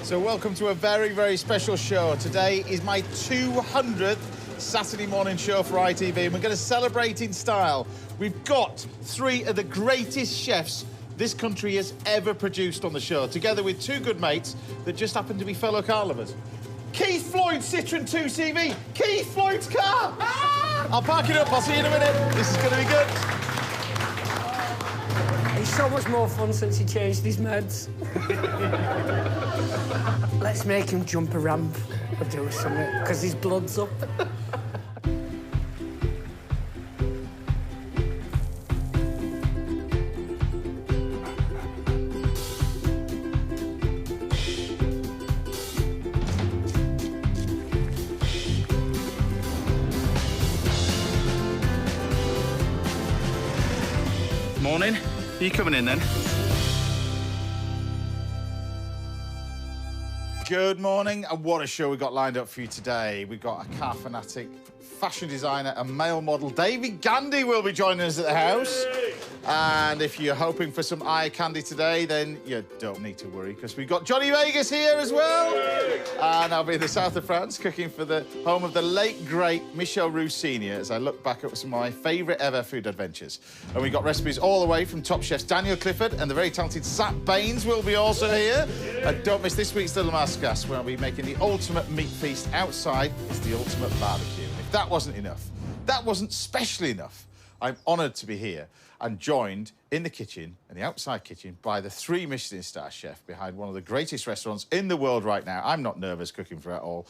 So welcome to a very, very special show. Today is my 200th Saturday morning show for ITV, and we're going to celebrate in style. We've got three of the greatest chefs this country has ever produced on the show, together with two good mates that just happen to be fellow car lovers. Keith Floyd's Citroen 2CV. Keith Floyd's car. Ah! I'll park it up. I'll see you in a minute. This is going to be good. He's so much more fun since he changed his meds. Let's make him jump a ramp or do something, because his blood's up. Morning. Are you coming in then? Good morning, and what a show we've got lined up for you today. We've got a car fanatic, fashion designer and male model. David Gandy will be joining us at the house. And if you're hoping for some eye candy today, then you don't need to worry, because we've got Johnny Vegas here as well. And I'll be in the south of France cooking for the home of the late, great Michel Roux Senior as I look back at some of my favourite ever food adventures. And we've got recipes all the way from top chefs Daniel Clifford and the very talented Sat Bains will be also here. And don't miss this week's Little Mascas, where I'll be making the ultimate meat feast outside. It's the ultimate barbecue. And if that wasn't enough, that wasn't special enough, I'm honoured to be here and joined in the kitchen and the outside kitchen by the three Michelin star chef behind one of the greatest restaurants in the world right now. I'm not nervous cooking for it at all.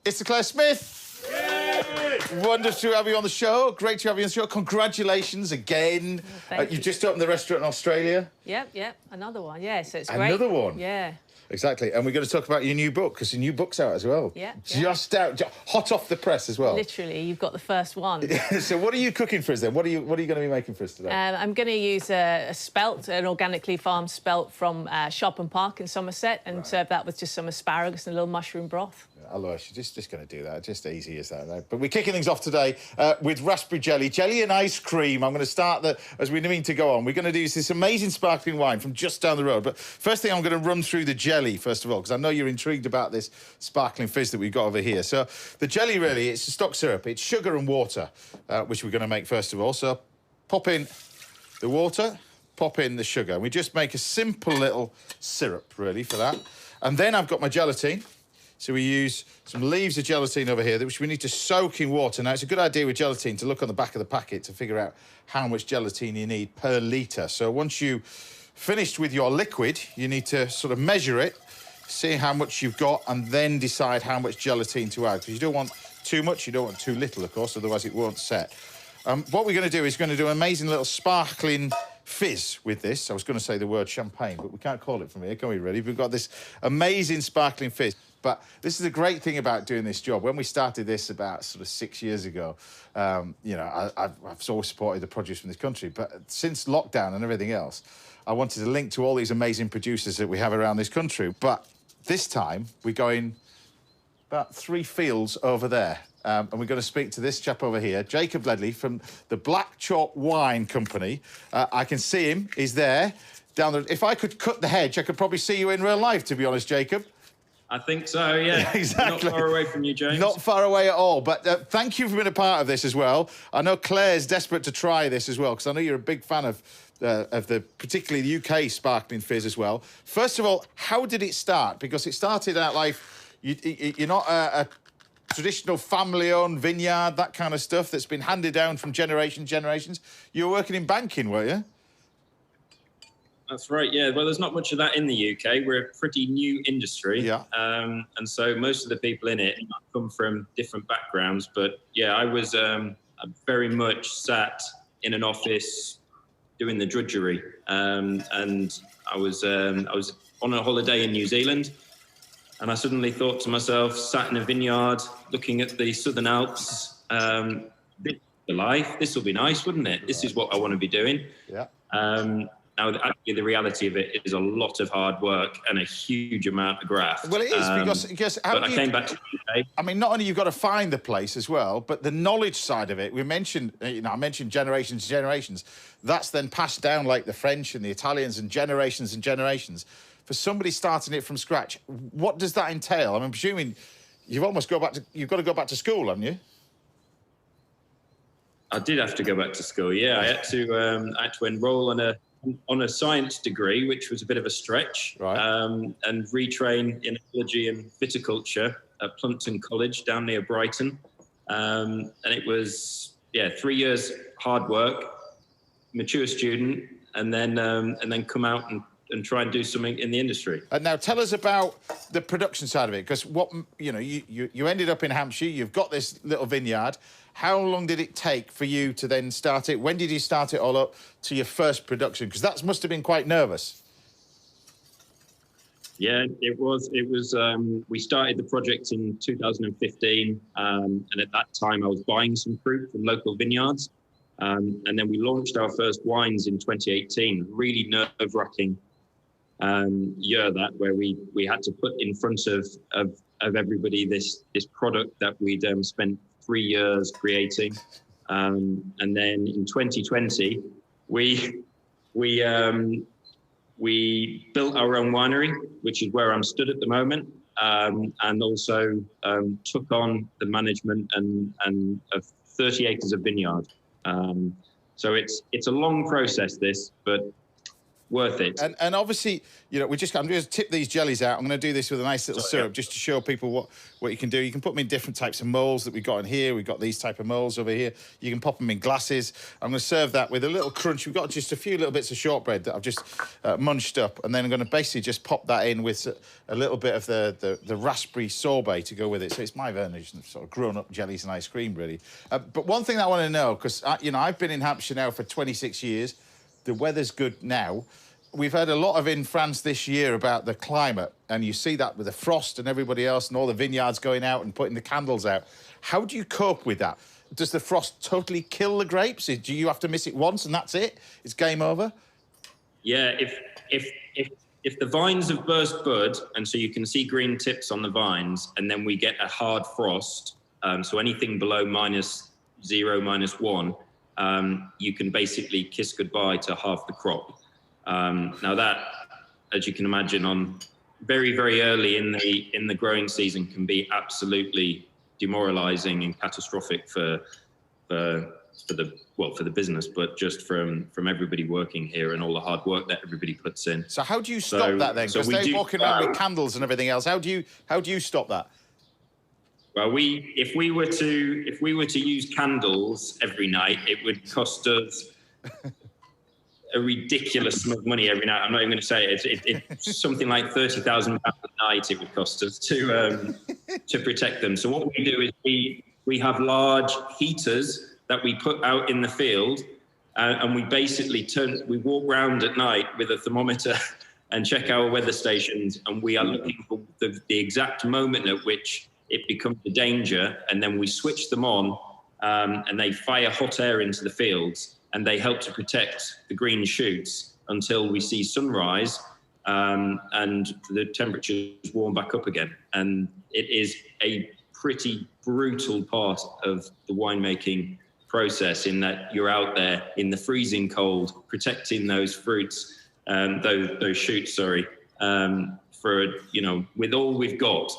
It's the Clare Smyth. Yay! Wonderful to have you on the show. Great to have you on the show. Congratulations again. Thank you. You've just opened the restaurant in Australia. Yep. Another one, yeah, so it's great. Another one? Yeah. Exactly. And we're going to talk about your new book, because your new book's out as well. Yeah. Just out, hot off the press as well. Literally, you've got the first one. So what are you cooking for us then? What are you going to be making for us today? I'm going to use a spelt, an organically farmed spelt from Shopton Park in Somerset, and serve that with just some asparagus and a little mushroom broth. Otherwise, you're just going to do that. Just easy as that. But we're kicking things off today with raspberry jelly and ice cream. I'm going to start as we mean to go on. We're going to do this amazing sparkling wine from just down the road. But first thing, I'm going to run through the jelly, first of all, because I know you're intrigued about this sparkling fizz that we've got over here. So the jelly, really, it's a stock syrup. It's sugar and water, which we're going to make first of all. So pop in the water, pop in the sugar. And we just make a simple little syrup, really, for that. And then I've got my gelatine. So we use some leaves of gelatine over here, which we need to soak in water. Now, it's a good idea with gelatine to look on the back of the packet to figure out how much gelatine you need per litre. So once you've finished with your liquid, you need to sort of measure it, see how much you've got, and then decide how much gelatine to add. Because you don't want too much, you don't want too little, of course, otherwise it won't set. What we're going to do is an amazing little sparkling fizz with this. I was going to say the word champagne, but we can't call it from here, can we, really? We've got this amazing sparkling fizz. But this is a great thing about doing this job. When we started this about sort of 6 years ago, you know, I've always supported the produce from this country. But since lockdown and everything else, I wanted to link to all these amazing producers that we have around this country. But this time, we're going about 3 fields over there. And we're going to speak to this chap over here, Jacob Ledley from the Black Chalk Wine Company. I can see him. He's there. Down the. If I could cut the hedge, I could probably see you in real life, to be honest, Jacob. I think so, yeah. Exactly. Not far away from you, James. Not far away at all. But thank you for being a part of this as well. I know Claire's desperate to try this as well, because I know you're a big fan of the particularly the UK sparkling fizz as well. First of all, how did it start? Because it started out like you're not a traditional family-owned vineyard, that kind of stuff that's been handed down from generations. You were working in banking, were you? That's right, yeah. Well, there's not much of that in the UK. We're a pretty new industry. Yeah. And so most of the people in it come from different backgrounds. But, yeah, I was very much sat in an office doing the drudgery. And I was on a holiday in New Zealand. And I suddenly thought to myself, sat in a vineyard, looking at the Southern Alps, this is the life. This will be nice, wouldn't it? This is what I want to be doing. Yeah. Now, actually, the reality of it is a lot of hard work and a huge amount of graft. Well, it is, because how but I came back to the UK. I mean, not only you've got to find the place as well, but the knowledge side of it. We mentioned, I mentioned generations and generations. That's then passed down like the French and the Italians and generations and generations. for somebody starting it from scratch, what does that entail? I'm presuming you've got to go back to school, haven't you? I did have to go back to school. Yeah, I had to enrol on a science degree, which was a bit of a stretch, right. And retrain in ecology and viticulture at Plumpton College down near Brighton. And it was 3 years hard work, mature student, and then come out and try and do something in the industry. Now tell us about the production side of it, because you ended up in Hampshire. You've got this little vineyard. How long did it take for you to then start it? When did you start it all up to your first production? Because that must have been quite nervous. Yeah, it was. We started the project in 2015, and at that time I was buying some fruit from local vineyards, and then we launched our first wines in 2018. Really nerve-wracking year where we had to put in front of everybody this product that we'd spent 3 years creating, and then in 2020 we built our own winery, which is where I'm stood at the moment, and also took on the management and of 30 acres of vineyard. So it's a long process, this, but worth it. And obviously, I'm just going to tip these jellies out. I'm going to do this with a nice little syrup just to show people what you can do. You can put them in different types of molds that we've got in here. We've got these type of molds over here. You can pop them in glasses. I'm going to serve that with a little crunch. We've got just a few little bits of shortbread that I've just munched up, and then I'm going to basically just pop that in with a little bit of the raspberry sorbet to go with it. So it's my version of sort of grown-up jellies and ice cream, really. But one thing I want to know, because I've been in Hampshire now for 26 years. The weather's good now. We've heard a lot in France this year about the climate, and you see that with the frost and everybody else and all the vineyards going out and putting the candles out. How do you cope with that? Does the frost totally kill the grapes? Do you have to miss it once and that's it? It's game over? Yeah, if the vines have burst bud, and so you can see green tips on the vines, and then we get a hard frost, so anything below -0, -1, you can basically kiss goodbye to half the crop. Now that, as you can imagine, on very, very early in the growing season, can be absolutely demoralising and catastrophic for the business, but just from everybody working here and all the hard work that everybody puts in. So how do you stop that then? Because they're walking around with candles and everything else. How do you stop that? Well, if we were to use candles every night, it would cost us a ridiculous sum of money every night. I'm not even going to say it. It's something like £30,000 a night it would cost us to protect them. So what we do is we have large heaters that we put out in the field, and we basically we walk round at night with a thermometer and check our weather stations, and we are looking for the exact moment at which it becomes a danger, and then we switch them on, and they fire hot air into the fields, and they help to protect the green shoots until we see sunrise, and the temperatures warm back up again. And it is a pretty brutal part of the winemaking process, in that you're out there in the freezing cold protecting those fruits, those shoots, for with all we've got.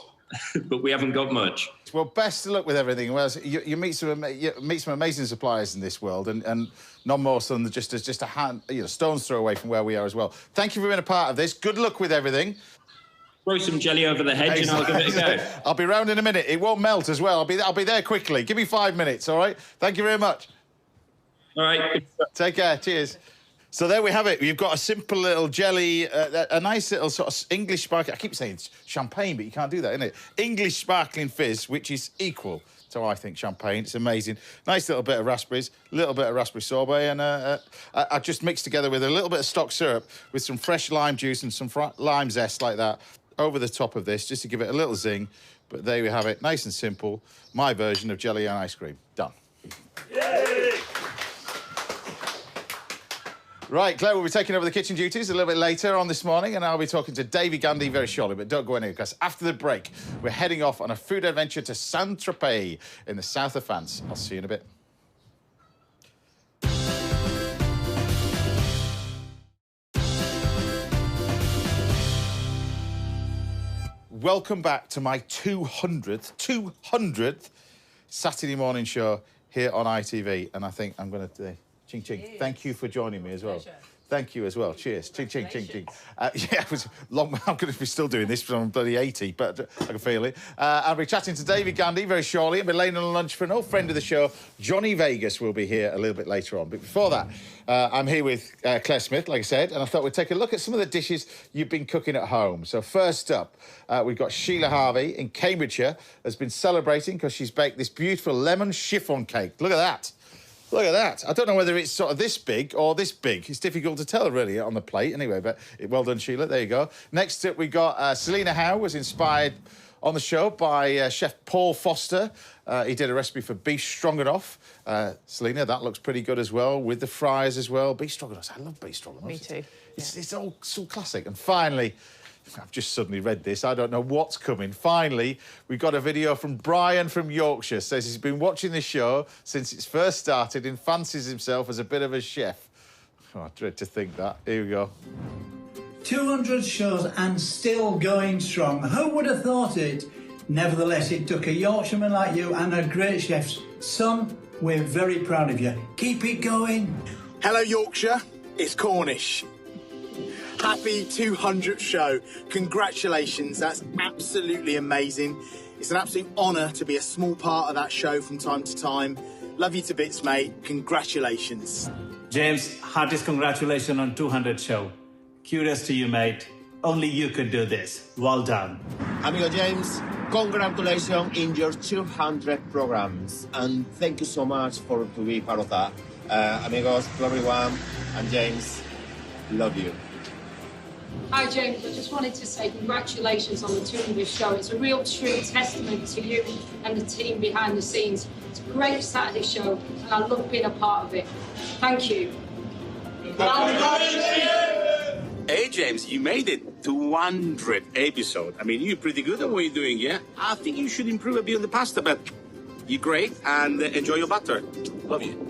But we haven't got much. Well, best of luck with everything. Well, you meet some amazing suppliers in this world, and none more so than just a stone's throw away from where we are as well. Thank you for being a part of this. Good luck with everything. Throw some jelly over the hedge and I'll give it a go. I'll be round in a minute. It won't melt as well. I'll be there quickly. Give me 5 minutes, all right? Thank you very much. All right. Take care. Cheers. So there we have it. You've got a simple little jelly, a nice little sort of English sparkling. I keep saying champagne, but you can't do that, innit? English sparkling fizz, which is equal to, I think, champagne. It's amazing. Nice little bit of raspberries, a little bit of raspberry sorbet, and I just mixed together with a little bit of stock syrup with some fresh lime juice and some lime zest like that over the top of this, just to give it a little zing. But there we have it, nice and simple. My version of jelly and ice cream. Done. Yay! Right, Claire will be taking over the kitchen duties a little bit later on this morning, and I'll be talking to Davy Gandy very shortly, but don't go anywhere, because after the break, we're heading off on a food adventure to Saint-Tropez in the south of France. I'll see you in a bit. welcome back to my 200th Saturday morning show here on ITV. And I think I'm going to... Ching, ching. Cheers. Thank you for joining me as well. Pleasure. Thank you as well. Cheers. Ching, ching, ching, ching. Yeah, it was long. I'm going to be still doing this because I'm bloody 80, but I can feel it. I'll be chatting to David Gandy very shortly. I'll be laying on lunch for an old friend of the show. Johnny Vegas will be here a little bit later on. But before that, I'm here with Clare Smyth, like I said, and I thought we'd take a look at some of the dishes you've been cooking at home. So first up, we've got Sheila Harvey in Cambridgeshire has been celebrating because she's baked this beautiful lemon chiffon cake. Look at that. Look at that. I don't know whether it's sort of this big or this big. It's difficult to tell, really, on the plate. Anyway, but well done, Sheila. There you go. Next up, we got Selena Howe, was inspired on the show by Chef Paul Foster. He did a recipe for beef stroganoff. Selena, that looks pretty good as well, with the fries as well. Beef stroganoff. I love beef stroganoff. Me too. It's all so classic. And finally... I've just suddenly read this. I don't know what's coming. Finally, we got a video from Brian from Yorkshire. Says he's been watching this show since it's first started and fancies himself as a bit of a chef. Oh, I dread to think that. Here we go. 200 shows and still going strong. Who would have thought it? Nevertheless, it took a Yorkshireman like you and a great chef's son. We're very proud of you. Keep it going. Hello, Yorkshire. It's Cornish. Happy 200th show. Congratulations. That's absolutely amazing. It's an absolute honour to be a small part of that show from time to time. Love you to bits, mate. Congratulations. James, heartiest congratulations on 200 show. Kudos to you, mate. Only you could do this. Well done. Amigo James, congratulations in your 200 programs. And thank you so much to be part of that. Amigos, to everyone. And James, love you. Hi James, I just wanted to say congratulations on the 200th show. It's a real true testament to you and the team behind the scenes. It's a great Saturday show and I love being a part of it. Thank you. Hey James, you made it to 100 episode. I mean, you're pretty good at what you're doing, yeah? I think you should improve a bit on the pasta, but you're great and enjoy your butter. Love you.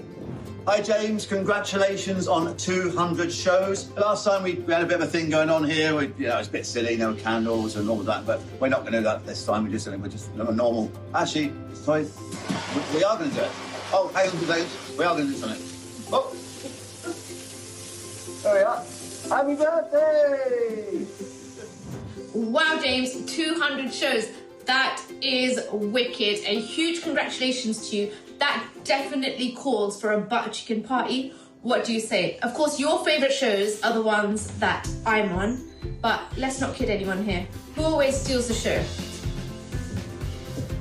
Hi James, congratulations on 200 shows. Last time we had a bit of a thing going on here. It was a bit silly, no candles and all of that, but we're not going to do that this time. We're just normal. Actually, sorry, we are going to do it. Oh, hang on, James. We are going to do something. Oh, there we are. Happy birthday! Wow, James, 200 shows. That is wicked. A huge congratulations to you. That definitely calls for a butter chicken party. What do you say? Of course, your favourite shows are the ones that I'm on, but let's not kid anyone here. Who always steals the show?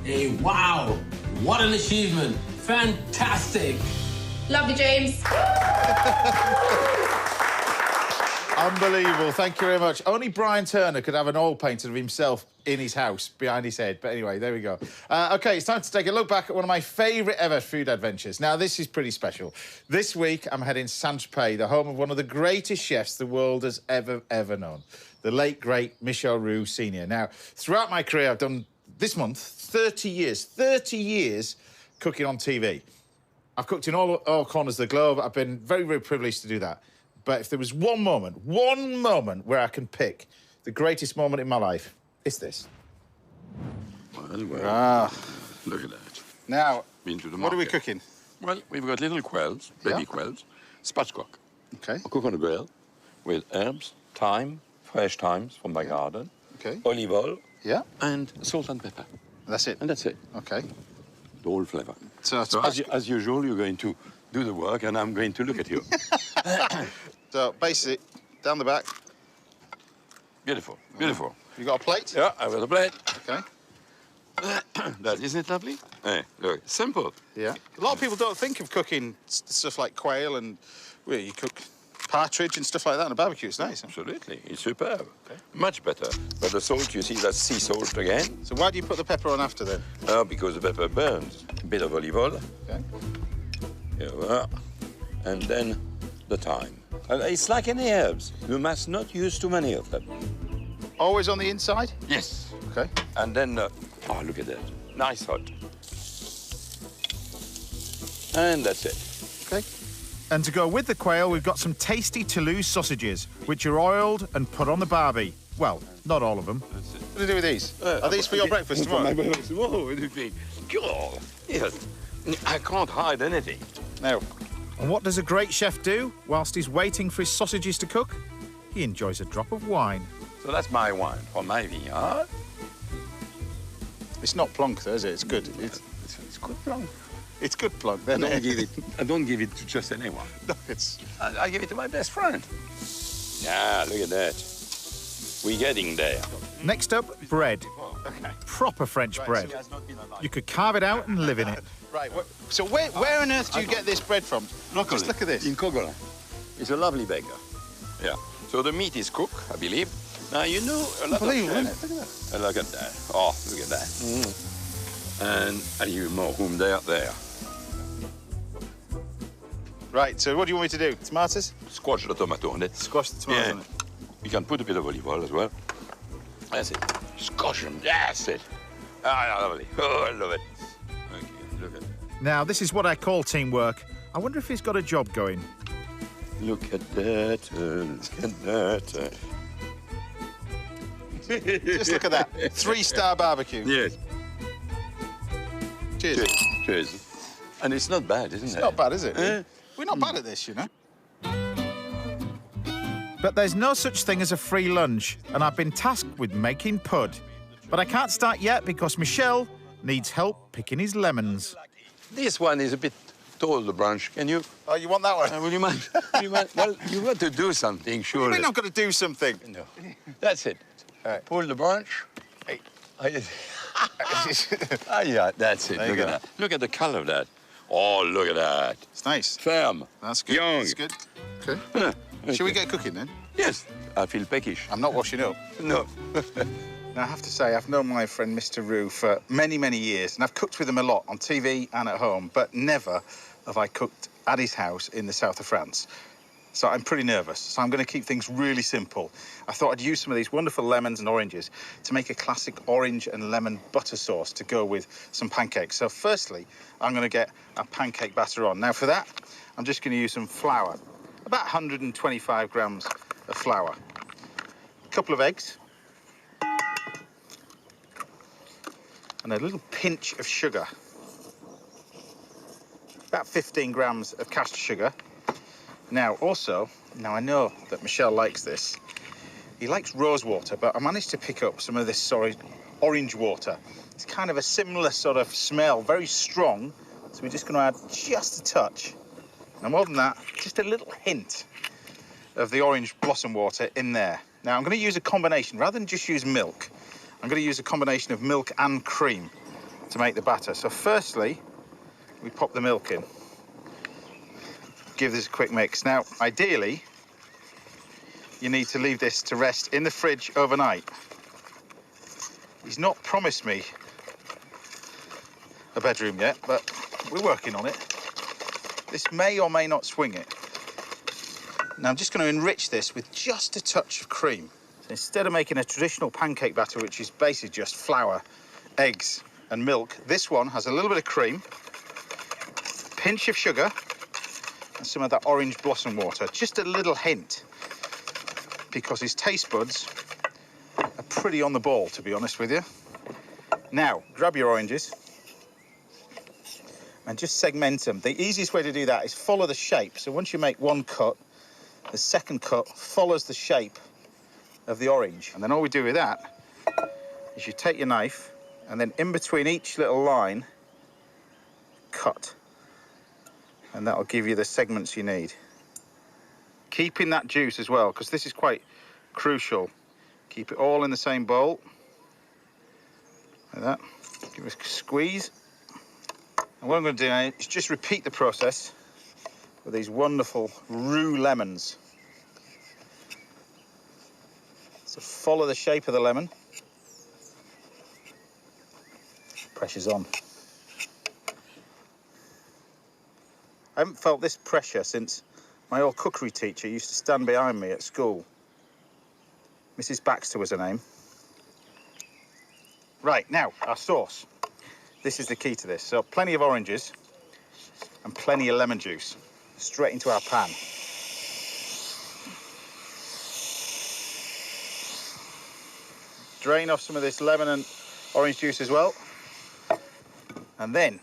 Hey, wow! What an achievement! Fantastic! Love you, James. Unbelievable. Thank you very much. Only Brian Turner could have an oil painting of himself in his house behind his head. But anyway, there we go. OK, it's time to take a look back at one of my favourite ever food adventures. Now, this is pretty special. This week, I'm heading to Saint-Tropez, the home of one of the greatest chefs the world has ever known, the late, great Michel Roux Sr. Now, throughout my career, I've done, this month, 30 years cooking on TV. I've cooked in all corners of the globe. I've been very, very privileged to do that. But if there was one moment where I can pick the greatest moment in my life, it's this. Well, look at that. Now, what are we cooking? Well, we've got little quails, baby quails, spatchcock. Okay. I'll cook on a grill with herbs, thyme, fresh thymes from my garden, olive oil, and salt and pepper. That's it? And that's it. Okay. The whole flavour. So as usual, you're going to do the work and I'm going to look at you. So, basically, down the back. Beautiful, beautiful. You got a plate? Yeah, I've got a plate. Okay. That isn't it lovely? Hey, look, simple. Yeah. A lot of people don't think of cooking stuff like quail and well, you cook partridge and stuff like that on a barbecue. It's nice. Huh? Absolutely, it's superb. Okay. Much better. But the salt, you see, that's sea salt again. So why do you put the pepper on after then? Because the pepper burns. A bit of olive oil. Okay. Here we are. And then the thyme. It's like any herbs. You must not use too many of them. Always on the inside? Yes. Okay. And then, oh, look at that. Nice hot. And that's it. Okay. And to go with the quail, we've got some tasty Toulouse sausages, which are oiled and put on the barbie. Well, not all of them. What do you do with these? Are these for your breakfast tomorrow? For my breakfast tomorrow, you think? God, yes. I can't hide anything. No. And what does a great chef do whilst he's waiting for his sausages to cook? He enjoys a drop of wine. So that's my wine from my vineyard. It's not plonk, though, is it? It's good. It's good plonk. It's good plonk, then. I don't give it to just anyone. No, it's... I give it to my best friend. Yeah, look at that. We're getting there. Next up, bread. Okay. Proper French bread. You could carve it out and live in it. Right. So where on earth do you get this bread from? Locally. Just look at this. In Cogolin. It's a lovely baker. Yeah. So the meat is cooked, I believe. Now, you know, a lot of chefs... Look at that. Look at that. Oh, look at that. And you more room there. Right, so what do you want me to do? Tomatoes? Squash the tomato on it. Squash the tomatoes on it. You can put a bit of olive oil as well. That's it. Squash them. That's it. Ah, lovely. Oh, I love it. Thank you. Look at that. Now, this is what I call teamwork. I wonder if he's got a job going. Look at that. Look at that. Just look at that. 3-star barbecue. Yes. Cheers. Cheers. And it's not bad, isn't it? It's not bad, is it? We're not bad at this, you know. But there's no such thing as a free lunch, and I've been tasked with making pud. But I can't start yet because Michel needs help picking his lemons. This one is a bit tall, the branch. Can you... Oh, you want that one? Would you mind? Well, you've got to do something, surely. We're not going to do something. No. That's it. All right. Pull the branch. Hey. Yeah, that's it. Look at that. Look at the colour of that. Oh, look at that. It's nice. Firm. That's good. Young. That's good. Okay. Okay. Shall we get cooking then? Yes. I feel peckish. I'm not washing up. No. Now, I have to say, I've known my friend Mr. Roux for many, many years, and I've cooked with him a lot on TV and at home, but never have I cooked at his house in the south of France. So I'm pretty nervous, so I'm going to keep things really simple. I thought I'd use some of these wonderful lemons and oranges to make a classic orange and lemon butter sauce to go with some pancakes. So firstly, I'm going to get a pancake batter on. Now for that, I'm just going to use some flour, about 125 grams of flour, a couple of eggs, and a little pinch of sugar, about 15 grams of caster sugar. Now, I know that Michel likes this. He likes rose water, but I managed to pick up some of this orange water. It's kind of a similar sort of smell, very strong. So we're just going to add just a touch. And more than that, just a little hint of the orange blossom water in there. Now, I'm going to use a combination. Rather than just use milk, I'm going to use a combination of milk and cream to make the batter. So firstly, we pop the milk in. Give this a quick mix. Now, ideally, you need to leave this to rest in the fridge overnight. He's not promised me a bedroom yet, but we're working on it. This may or may not swing it. Now, I'm just going to enrich this with just a touch of cream. So instead of making a traditional pancake batter, which is basically just flour, eggs, and milk, this one has a little bit of cream, a pinch of sugar, and some of that orange blossom water. Just a little hint, because his taste buds are pretty on the ball, to be honest with you. Now, grab your oranges and just segment them. The easiest way to do that is follow the shape. So once you make one cut, the second cut follows the shape of the orange. And then all we do with that is you take your knife and then in between each little line, cut. And that'll give you the segments you need. Keeping that juice as well, because this is quite crucial. Keep it all in the same bowl. Like that. Give it a squeeze. And what I'm going to do now is just repeat the process with these wonderful roux lemons. So follow the shape of the lemon. Pressure's on. I haven't felt this pressure since my old cookery teacher used to stand behind me at school. Mrs. Baxter was her name. Right, now, our sauce. This is the key to this. So plenty of oranges and plenty of lemon juice. Straight into our pan. Drain off some of this lemon and orange juice as well. And then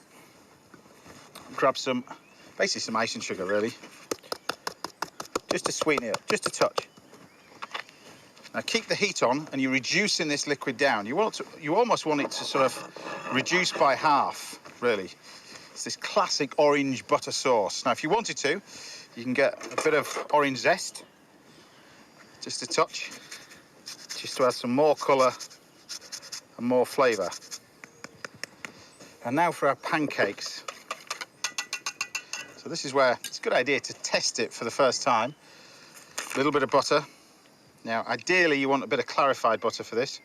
grab some, basically some icing sugar really. Just to sweeten it up, just a touch. Now keep the heat on and you're reducing this liquid down. You almost want it to sort of reduce by half, really. It's this classic orange butter sauce. Now if you wanted to, you can get a bit of orange zest, just a touch, just to add some more colour and more flavour. And now for our pancakes. So this is where it's a good idea to test it for the first time. A little bit of butter. Now, ideally, you want a bit of clarified butter for this,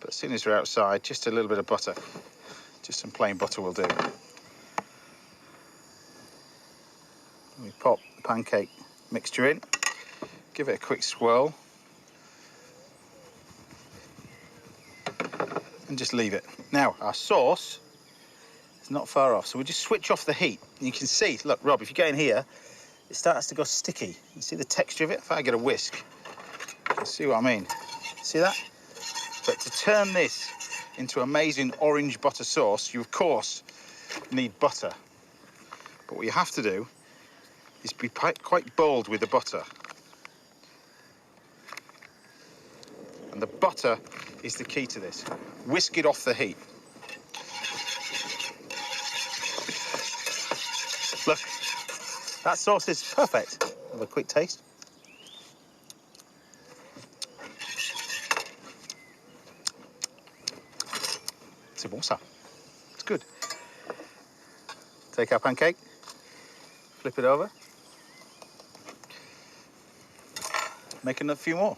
but as soon as you're outside, just a little bit of butter. Just some plain butter will do. We pop the pancake mixture in, give it a quick swirl, and just leave it. Now, our sauce is not far off, so we'll just switch off the heat. And you can see, look, Rob, if you go in here, it starts to go sticky. You see the texture of it? If I get a whisk, you can see what I mean. See that? But to turn this into amazing orange butter sauce, you, of course, need butter. But what you have to do is be quite bold with the butter. And the butter is the key to this. Whisk it off the heat. Look, that sauce is perfect. Have a quick taste. C'est bon ça. It's good. Take our pancake, flip it over, make a few more.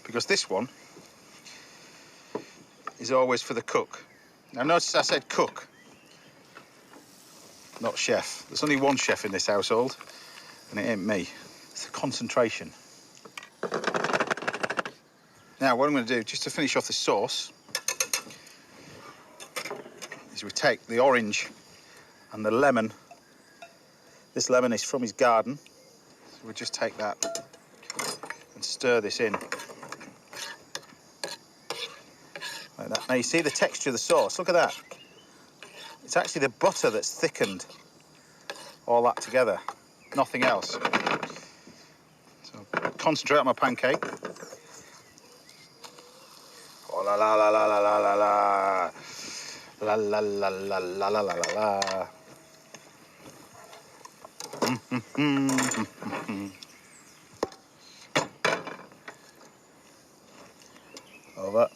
Because this one is always for the cook. Now notice I said cook, not chef. There's only one chef in this household, and it ain't me. It's the concentration. Now what I'm going to do, just to finish off the sauce, is we take the orange and the lemon. This lemon is from his garden, so we'll just take that and stir this in. Like that. Now you see the texture of the sauce, look at that. It's actually the butter that's thickened all that together, nothing else. So concentrate on my pancake. Oh la la la la la la la la. La la la la la la la la. Over.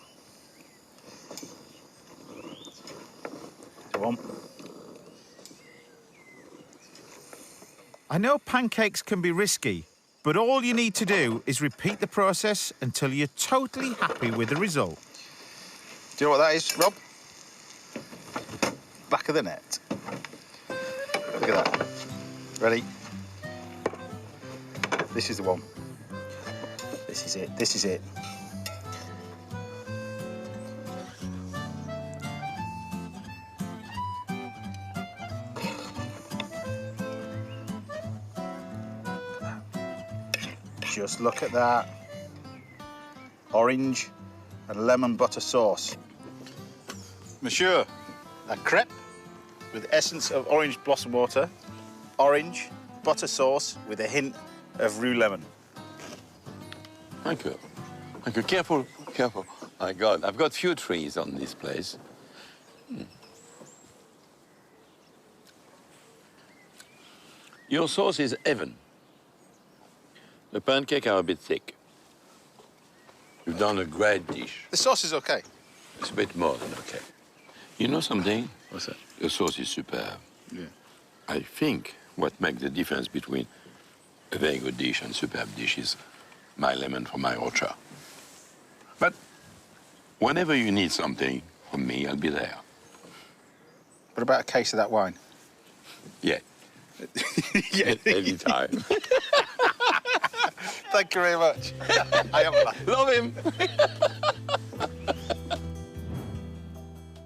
Go on. I know pancakes can be risky, but all you need to do is repeat the process until you're totally happy with the result. Do you know what that is, Rob? Back of the net. Look at that. Ready? This is the one. This is it. This is it. Just look at that. Orange and lemon butter sauce. Monsieur, a crepe with essence of orange blossom water, orange, butter sauce with a hint of roux lemon. Thank you. Thank you. Careful, careful. My God, I've got few trees on this place. Your sauce is heaven. The pancakes are a bit thick. You've done a great dish. The sauce is okay. It's a bit more than okay. You know something? What's that? Your sauce is superb. Yeah. I think what makes the difference between a very good dish and superb dish is my lemon from my orchard. But whenever you need something from me, I'll be there. What about a case of that wine? Yeah. Yeah. Anytime. Thank you very much. I have a laugh. Love him.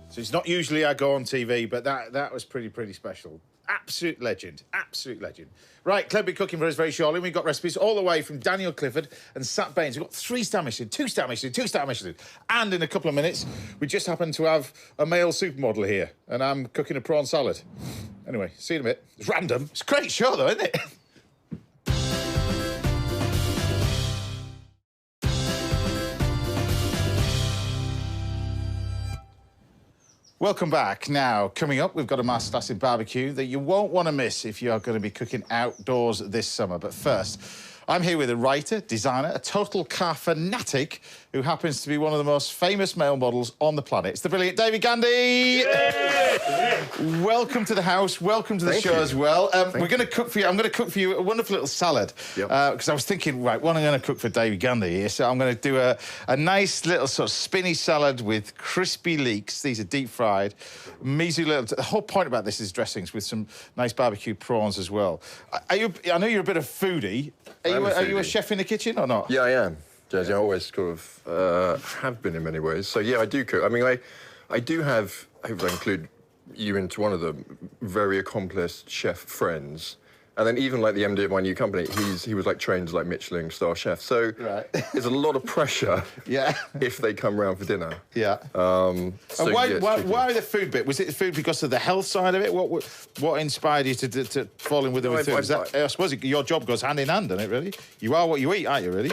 So it's not usually I go on TV, but that was pretty special. Absolute legend. Absolute legend. Right, Clare will be cooking for us very shortly. We've got recipes all the way from Daniel Clifford and Sat Bains. We've got 3-star Michelin, 2-star Michelin, 2-star Michelin. And in a couple of minutes, we just happen to have a male supermodel here, and I'm cooking a prawn salad. Anyway, see you in a bit. It's random. It's a great show, though, isn't it? Welcome back. Now, coming up, we've got a masterclass in barbecue that you won't want to miss if you are going to be cooking outdoors this summer. But first, I'm here with a writer, designer, a total car fanatic who happens to be one of the most famous male models on the planet. It's the brilliant David Gandy. Welcome to the house. Welcome to the show as well. We're going to cook for you. I'm going to cook for you a wonderful little salad. Because I was thinking, right, what am I going to cook for David Gandy here? So I'm going to do a nice little sort of spinny salad with crispy leeks. These are deep fried. Measly little... The whole point about this is dressings with some nice barbecue prawns as well. I know you're a bit of foodie. Are you a chef in the kitchen or not? Yeah, I am. Jazzy, I always sort of have been in many ways. So, yeah, I do cook. I mean, I do have, I hope I include you into one of the very accomplished chef friends. And then even, like, the MD of my new company, he was, like, trained as, like, Michelin star chef. So there's a lot of pressure if they come round for dinner. So why the food bit? Was it the food because of the health side of it? What inspired you to fall in with the food? I suppose your job goes hand in hand, doesn't it, really? You are what you eat, aren't you, really?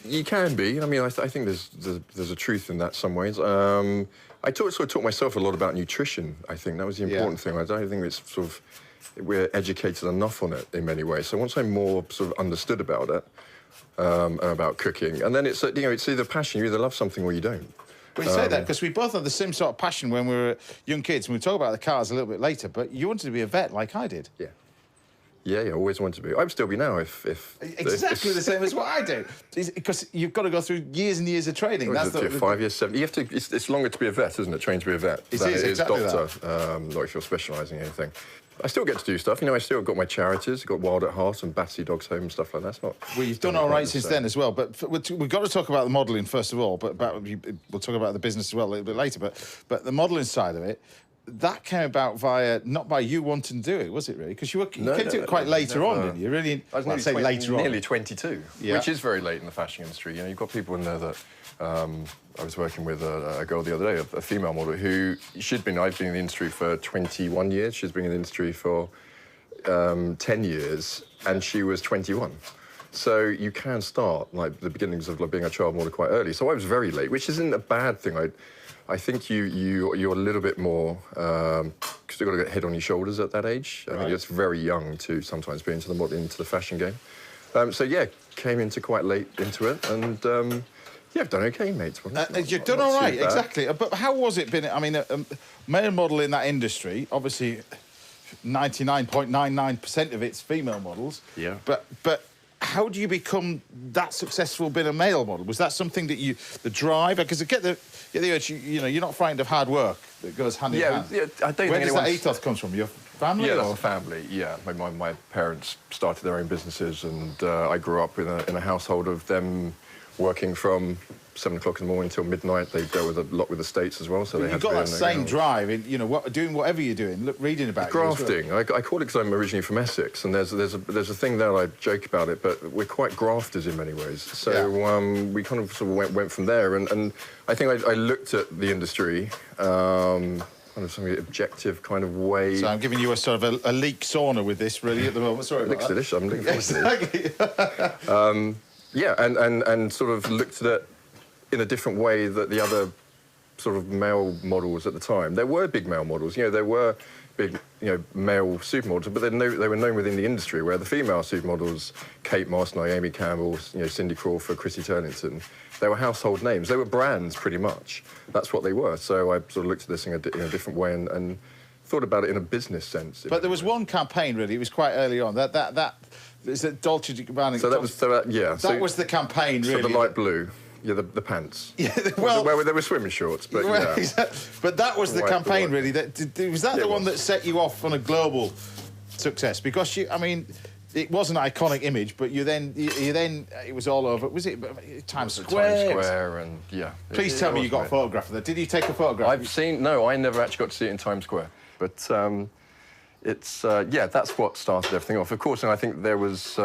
You can be. I mean, I think there's a truth in that some ways. I sort of taught myself a lot about nutrition, I think. That was the important thing. I don't think it's sort of... We're educated enough on it in many ways. So once I'm more sort of understood about it, and about cooking, and then it's, you know, it's either passion, you either love something or you don't. Well, you say that because we both had the same sort of passion when we were young kids, and we'll talk about the cars a little bit later, but you wanted to be a vet like I did. Yeah, always wanted to be. I'd still be now if exactly the same as what I do. Because you've got to go through years and years of training. That's 5 years, 7. You have to. It's longer to be a vet, isn't it? Trained to be a vet. It is exactly doctor. Not if you're specialising in anything. I still get to do stuff. You know, I still got my charities. I've got Wild at Heart and Battersea Dogs Home and stuff like that. It's not. Well, you've done all right since then as well. But we've got to talk about the modelling first of all. But we'll talk about the business as well a little bit later. But the modelling side of it. That came about via, not by you wanting to do it, was it, really? Because you came to it quite later on, didn't you? Really, I was nearly 22, which is very late in the fashion industry. You know, you've got people in there that... I was working with a girl the other day, a female model, who I've been in the industry for 21 years. She's been in the industry for 10 years, and she was 21. So you can start, like, the beginnings of being a child model quite early. So I was very late, which isn't a bad thing. I think you're a little bit more, because you've got to get head on your shoulders at that age. I think it's very young to sometimes be into the fashion game. So yeah, came into quite late into it, and yeah, I've done okay, mate. You've done all right, exactly. But how was it been? I mean, a male model in that industry, obviously, 99.99% of it's female models. Yeah. But how do you become that successful being a male model? Was that something that the drive? Because I get the urge, you know, you're not frightened of hard work that goes hand in hand. Yeah, I don't think Where does that ethos come from? Your family? Yeah, that's a family, yeah. My parents started their own businesses, and I grew up in a household of them working from 7 o'clock in the morning till midnight. They dealt with a lot with estates as well, so they had to be in there. You've got that same drive, in, you know, doing whatever you're doing, reading about grafting. I call it because I'm originally from Essex, and there's a thing there, I joke about it, but we're quite grafters in many ways. So we kind of sort of went from there, and I think I looked at the industry kind of some objective kind of way. So I'm giving you a sort of a leek sauna with this, really, at the moment. Sorry about that. Delicious. I'm looking forward to it. Yeah, and sort of looked at it in a different way that the other sort of male models at the time. There were big male models, you know, there were big, you know, male supermodels, but they were known within the industry, where the female supermodels, Kate Moss, Naomi Campbell, you know, Cindy Crawford, Chrissy Turlington, they were household names. They were brands, pretty much. That's what they were. So I sort of looked at this in a different way and thought about it in a business sense. But there was one campaign, really, it was quite early on, that is it Dolce & Gabbana? So that was, That was the campaign, really. So the light blue. Yeah, the pants. Yeah, well... Where there were swimming shorts, but yeah. Exactly. But that was the campaign, really. Was that the one that set you off on a global success? Because, I mean, it was an iconic image, but you then it was all over. Was it Times Square? Times Square, and yeah. Please tell me you got a photograph of that. Did you take a photograph? No, I never actually got to see it in Times Square. But, it's yeah, that's what started everything off. Of course, and I think there was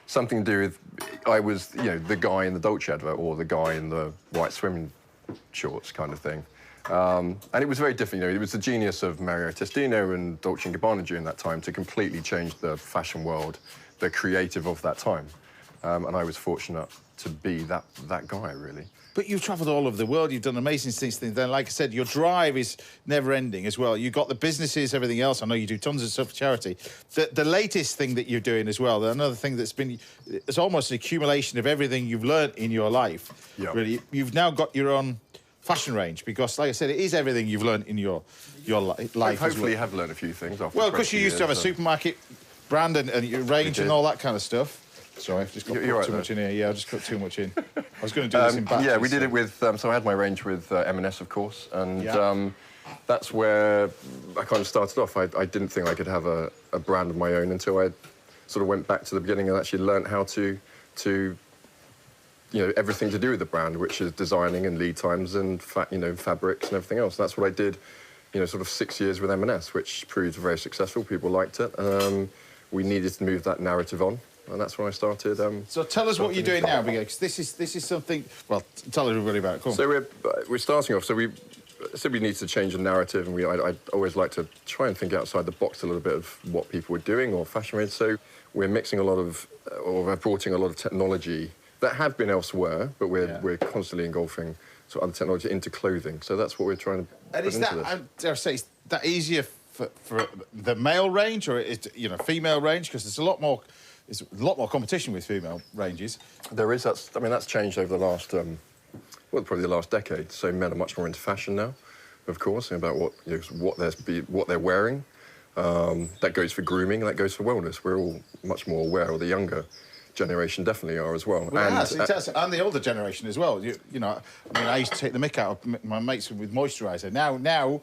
something to do with I was, you know, the guy in the Dolce advert or the guy in the white swimming shorts kind of thing. And it was very different. You know, it was the genius of Mario Testino and Dolce & Gabbana during that time to completely change the fashion world, the creative of that time. And I was fortunate to be that guy, really. But you've travelled all over the world, you've done amazing things. Then, like I said, your drive is never-ending as well. You've got the businesses, everything else. I know you do tons of stuff for charity. The latest thing that you're doing as well, another thing that's been... It's almost an accumulation of everything you've learned in your life, really. You've now got your own fashion range, because, like I said, it is everything you've learned in your life I as hopefully well. have learned a few things. Well, because you used to have a supermarket brand and your range and all that kind of stuff. Sorry, I've just got too much in here. Yeah, I just got too much in. I was going to do this in batches. Yeah, we did it with... so I had my range with M&S, of course, and that's where I kind of started off. I didn't think I could have a brand of my own until I sort of went back to the beginning and actually learnt how to you know, everything to do with the brand, which is designing and lead times and you know, fabrics and everything else. That's what I did, you know, sort of 6 years with M&S, which proved very successful. People liked it. We needed to move that narrative on. And that's when I started. So tell us what you're doing now, because this is something. Well, tell everybody about it. Come on. So we're starting off. So we need to change the narrative, and I always like to try and think outside the box a little bit of what people are doing or fashion range. So we're mixing a lot of, or we're porting a lot of technology that have been elsewhere, but we're constantly engulfing sort of other technology into clothing. So that's what we're trying to. And is that, I dare say, is that easier for the male range, or is it, you know, female range? Because there's a lot more. There's a lot more competition with female ranges. There is. I mean, that's changed over the last, well, probably the last decade. So men are much more into fashion now, of course, and about what they're wearing. That goes for grooming, that goes for wellness. We're all much more aware, or the younger generation definitely are as well. Well, and the older generation as well. You know, I mean, I used to take the mick out of my mates with moisturiser. Now.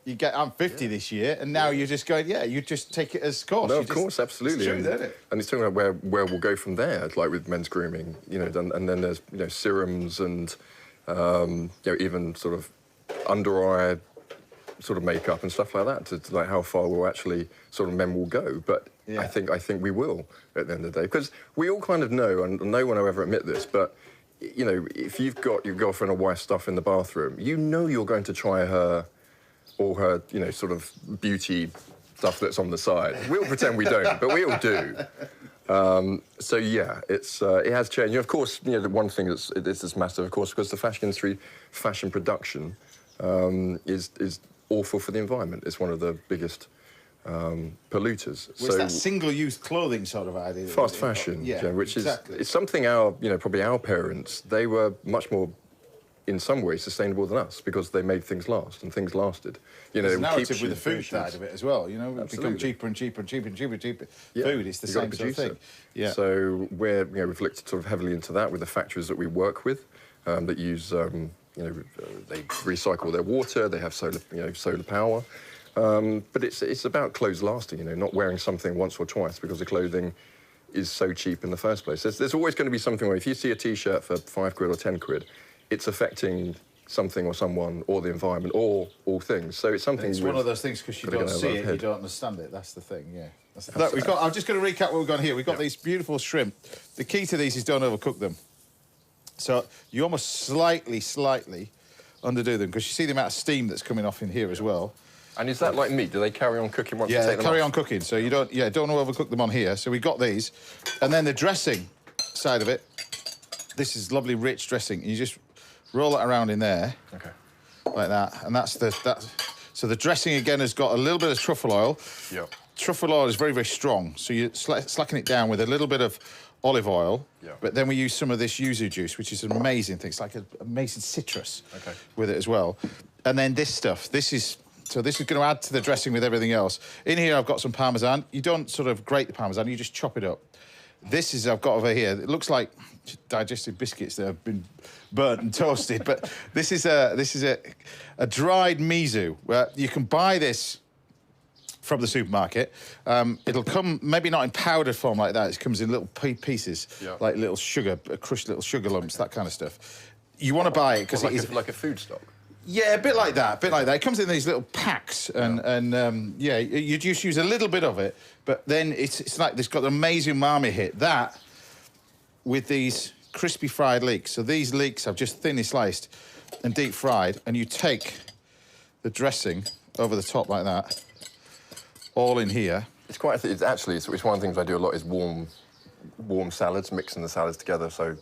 I'm 50 this year, and now you're just going, you just take it as course. No, of course, absolutely. It's true, isn't it? And it's talking about where we'll go from there, like with men's grooming, you know, and then there's, you know, serums and, you know, even sort of under-eye sort of makeup and stuff like that, to like how far will actually sort of men will go. But I think we will at the end of the day, because we all kind of know, and no one will ever admit this, but, you know, if you've got your girlfriend or wife stuff in the bathroom, you know you're going to try her... all her, you know, sort of beauty stuff that's on the side. We all pretend we don't, but we all do. So, yeah, it has changed. And of course, you know, the one thing that's massive, of course, because the fashion industry, fashion production is awful for the environment. It's one of the biggest polluters. Well, it's that single-use clothing sort of idea. Fast fashion, which exactly. It's something probably our parents, they were much more, in some ways, sustainable than us, because they made things last, and things lasted. You know, there's a narrative with the food side of it as well. You know, it's become cheaper and cheaper and cheaper and cheaper. Yeah. Food, it's the same sort of thing. Yeah. So we've looked sort of heavily into that with the factories that we work with, that use, you know, they recycle their water, they have solar power. But it's about clothes lasting. You know, not wearing something once or twice because the clothing is so cheap in the first place. There's always going to be something where if you see a T-shirt for £5 or 10 quid. It's affecting something or someone or the environment or all things. So it's something... It's one of those things, because you don't see it, you don't understand it. That's the thing, yeah. Look, I'm just going to recap what we've got here. We've got these beautiful shrimp. The key to these is don't overcook them. So you almost slightly underdo them, because you see the amount of steam that's coming off in here as well. And is that like meat? Do they carry on cooking once you take them off? Yeah, they carry on cooking. So you don't want to overcook them on here. So we got these. And then the dressing side of it, this is lovely, rich dressing. And you just... roll it around in there, like that, and so the dressing again has got a little bit of truffle oil. Yep. Truffle oil is very, very strong, so you slacken it down with a little bit of olive oil. Yep. But then we use some of this yuzu juice, which is an amazing thing. It's like an amazing citrus with it as well. And then this stuff. This is going to add to the dressing with everything else. In here, I've got some Parmesan. You don't sort of grate the Parmesan; you just chop it up. This is I've got over here. It looks like digestive biscuits that have been burnt and toasted, but this is a dried miso. You can buy this from the supermarket. It'll come maybe not in powdered form like that. It comes in little pieces, like little sugar, crushed little sugar lumps, that kind of stuff. You want to buy it because it's like a food stock. Yeah, a bit like that, It comes in these little packs, and yeah, you just use a little bit of it, but then it's like it's got an amazing umami hit. That with these crispy fried leeks. So these leeks I've just thinly sliced and deep fried, and you take the dressing over the top like that, all in here. It's quite. It's actually it's one of the things I do a lot is warm salads, mixing the salads together. So.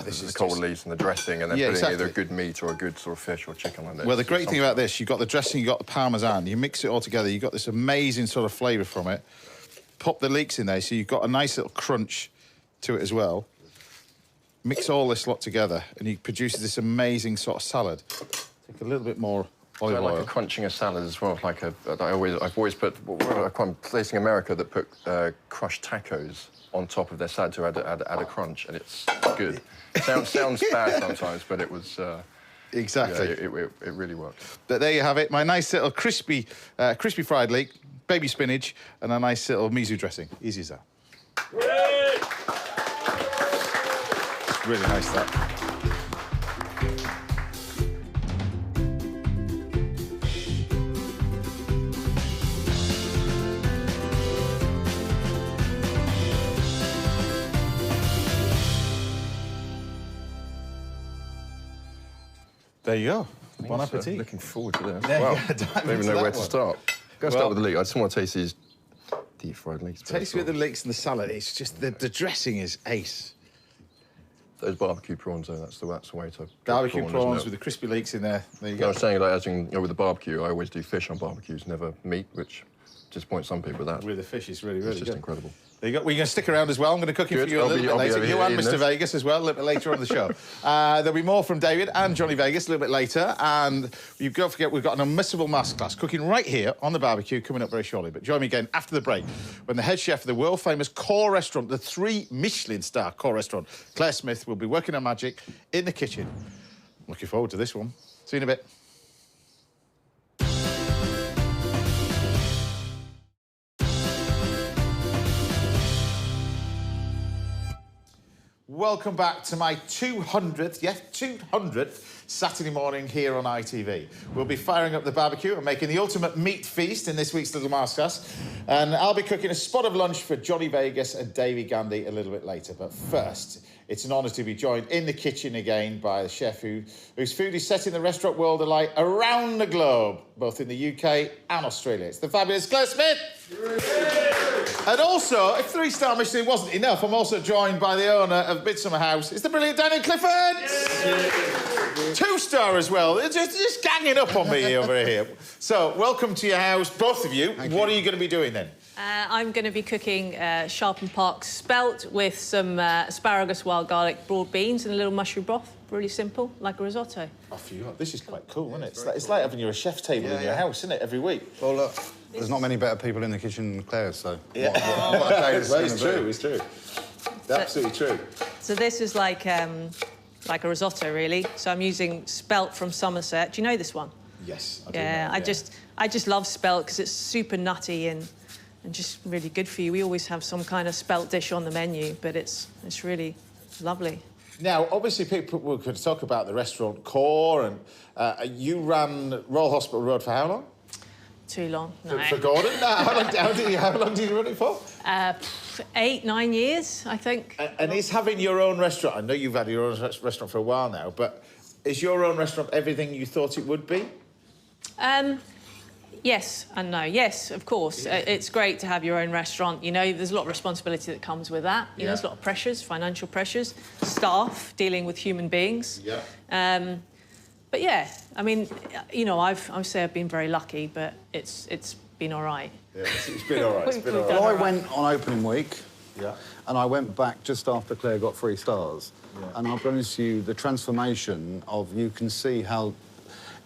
This is the cold leaves and the dressing, and then putting either a good meat or a good sort of fish or chicken on it. Well, the great thing about this, you've got the dressing, you've got the parmesan, you mix it all together, you've got this amazing sort of flavour from it. Pop the leeks in there, so you've got a nice little crunch to it as well. Mix all this lot together, and you produce this amazing sort of salad. Take a little bit more olive oil. Like a crunching of salad as well. Like I've always put. I'm placing America that put crushed tacos on top of their salad to add a crunch, and it's good. Sounds bad sometimes, but it was... exactly. Yeah, it really worked. But there you have it, my nice little crispy fried leek, baby spinach, and a nice little miso dressing. Easy as that. It's really nice, that. There you go. Bon appetit. Looking forward to this. Yeah, Wow. yeah, I don't even know where to start. Go start with the leek. I just want to taste these deep fried leeks. Taste with the leeks and the salad. It's just the dressing is ace. Those barbecue prawns, though, that's the way to... Barbecue prawns with the crispy leeks in there. There you go. I was saying, like, as in, with the barbecue, I always do fish on barbecues, never meat, which disappoints some people. That with the fish is really, really it's just good. Incredible. There you go. Well, you're going to stick around as well. I'm going to cook it for you a little bit later. You and Mr. Vegas as well, a little bit later on the show. There'll be more from David and Johnny Vegas a little bit later. And you've got to forget, we've got an unmissable masterclass cooking right here on the barbecue coming up very shortly. But join me again after the break when the head chef of the world-famous Core restaurant, the 3 Michelin-star Core restaurant, Clare Smyth, will be working her magic in the kitchen. I'm looking forward to this one. See you in a bit. Welcome back to my 200th, yes, 200th Saturday morning here on ITV. We'll be firing up the barbecue and making the ultimate meat feast in this week's Little Masterclass. And I'll be cooking a spot of lunch for Johnny Vegas and Davey Gandy a little bit later. But first, it's an honour to be joined in the kitchen again by a chef whose food is setting the restaurant world alight around the globe, both in the UK and Australia. It's the fabulous Clare Smyth. And also, if 3-star Michelin wasn't enough, I'm also joined by the owner of Midsummer House. It's the brilliant Daniel Clifford. 2-star as well. They're just ganging up on me over here. So, welcome to your house, both of you. What are you going to be doing then? I'm going to be cooking Sharpen Park spelt with some asparagus, wild garlic, broad beans and a little mushroom broth. Really simple, like a risotto. This is quite cool, isn't it? It's like having your chef's table in your house, isn't it, every week? Well, look, there's not many better people in the kitchen than Claire, so... Yeah. It's true. Absolutely true. So this is like a risotto, really. So I'm using spelt from Somerset. Do you know this one? Yes, I do know, I just love spelt because it's super nutty and just really good for you. We always have some kind of spelt dish on the menu, but it's really lovely. Now, obviously, people could talk about the restaurant Core, and you ran Royal Hospital Road for how long? Too long. No. For Gordon? No, how long did you run it for? 8, 9 years, I think. And is having your own restaurant, I know you've had your own restaurant for a while now, but is your own restaurant everything you thought it would be? Yes and no. Yes, of course. It's great to have your own restaurant. You know, there's a lot of responsibility that comes with that. You know, there's a lot of pressures, financial pressures, staff dealing with human beings. Yeah. But yeah, I mean, you know, I've been very lucky, but it's been all right. Yeah, it's been all right. Well, I went on opening week. Yeah. And I went back just after Claire got 3 stars. Yeah. And I'll be honest with you, the transformation of you can see how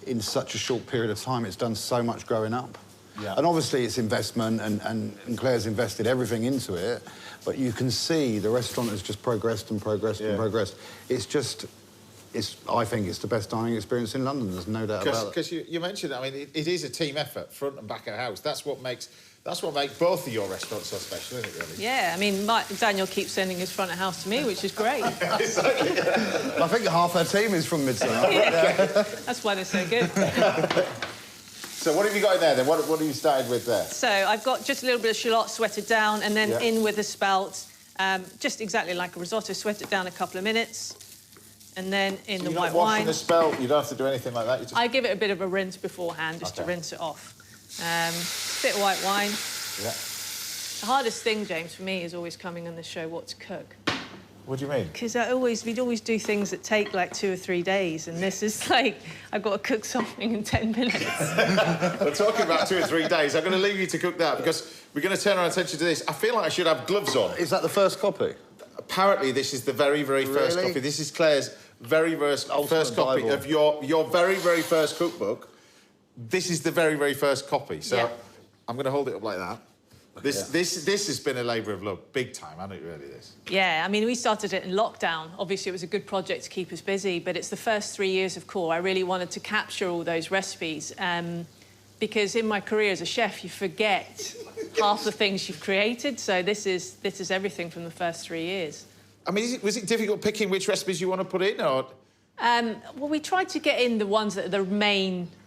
in such a short period of time it's done so much growing up. Yeah. And obviously it's investment and Claire's invested everything into it, but you can see the restaurant has just progressed and progressed and progressed. I think it's the best dining experience in London, there's no doubt about it. Because you mentioned, I mean, it is a team effort, front and back of house. That's what makes That's what makes both of your restaurants so special, isn't it, really? Yeah, I mean, Daniel keeps sending his front of house to me, which is great. Exactly. I think half our team is from Midsummer. That's why they're so good. So what have you got in there, then? What have you started with there? So I've got just a little bit of shallot sweated down, and then in with the spelt, just exactly like a risotto, sweat it down a couple of minutes, and then in the white wine. Washing the spelt, you don't have to do anything like that? I give it a bit of a rinse beforehand, just to rinse it off. Bit of white wine. Yeah. The hardest thing, James, for me is always coming on the show what to cook. What do you mean? Because we'd always do things that take like 2 or 3 days, and this is like, I've got to cook something in 10 minutes. We're talking about 2 or 3 days. I'm going to leave you to cook that because we're going to turn our attention to this. I feel like I should have gloves on. Is that the first copy? Apparently, this is the very, very first copy. This is Claire's very first copy of your very, very first cookbook. This is the very, very first copy. So I'm going to hold it up like that. This has been a labour of love, big time, hasn't it, really, this? Yeah, I mean, we started it in lockdown. Obviously, it was a good project to keep us busy, but it's the first 3 years of Core. I really wanted to capture all those recipes because in my career as a chef, you forget half the things you've created. So this is everything from the first 3 years. I mean, was it difficult picking which recipes you want to put in, or...? Well, we tried to get in the ones that are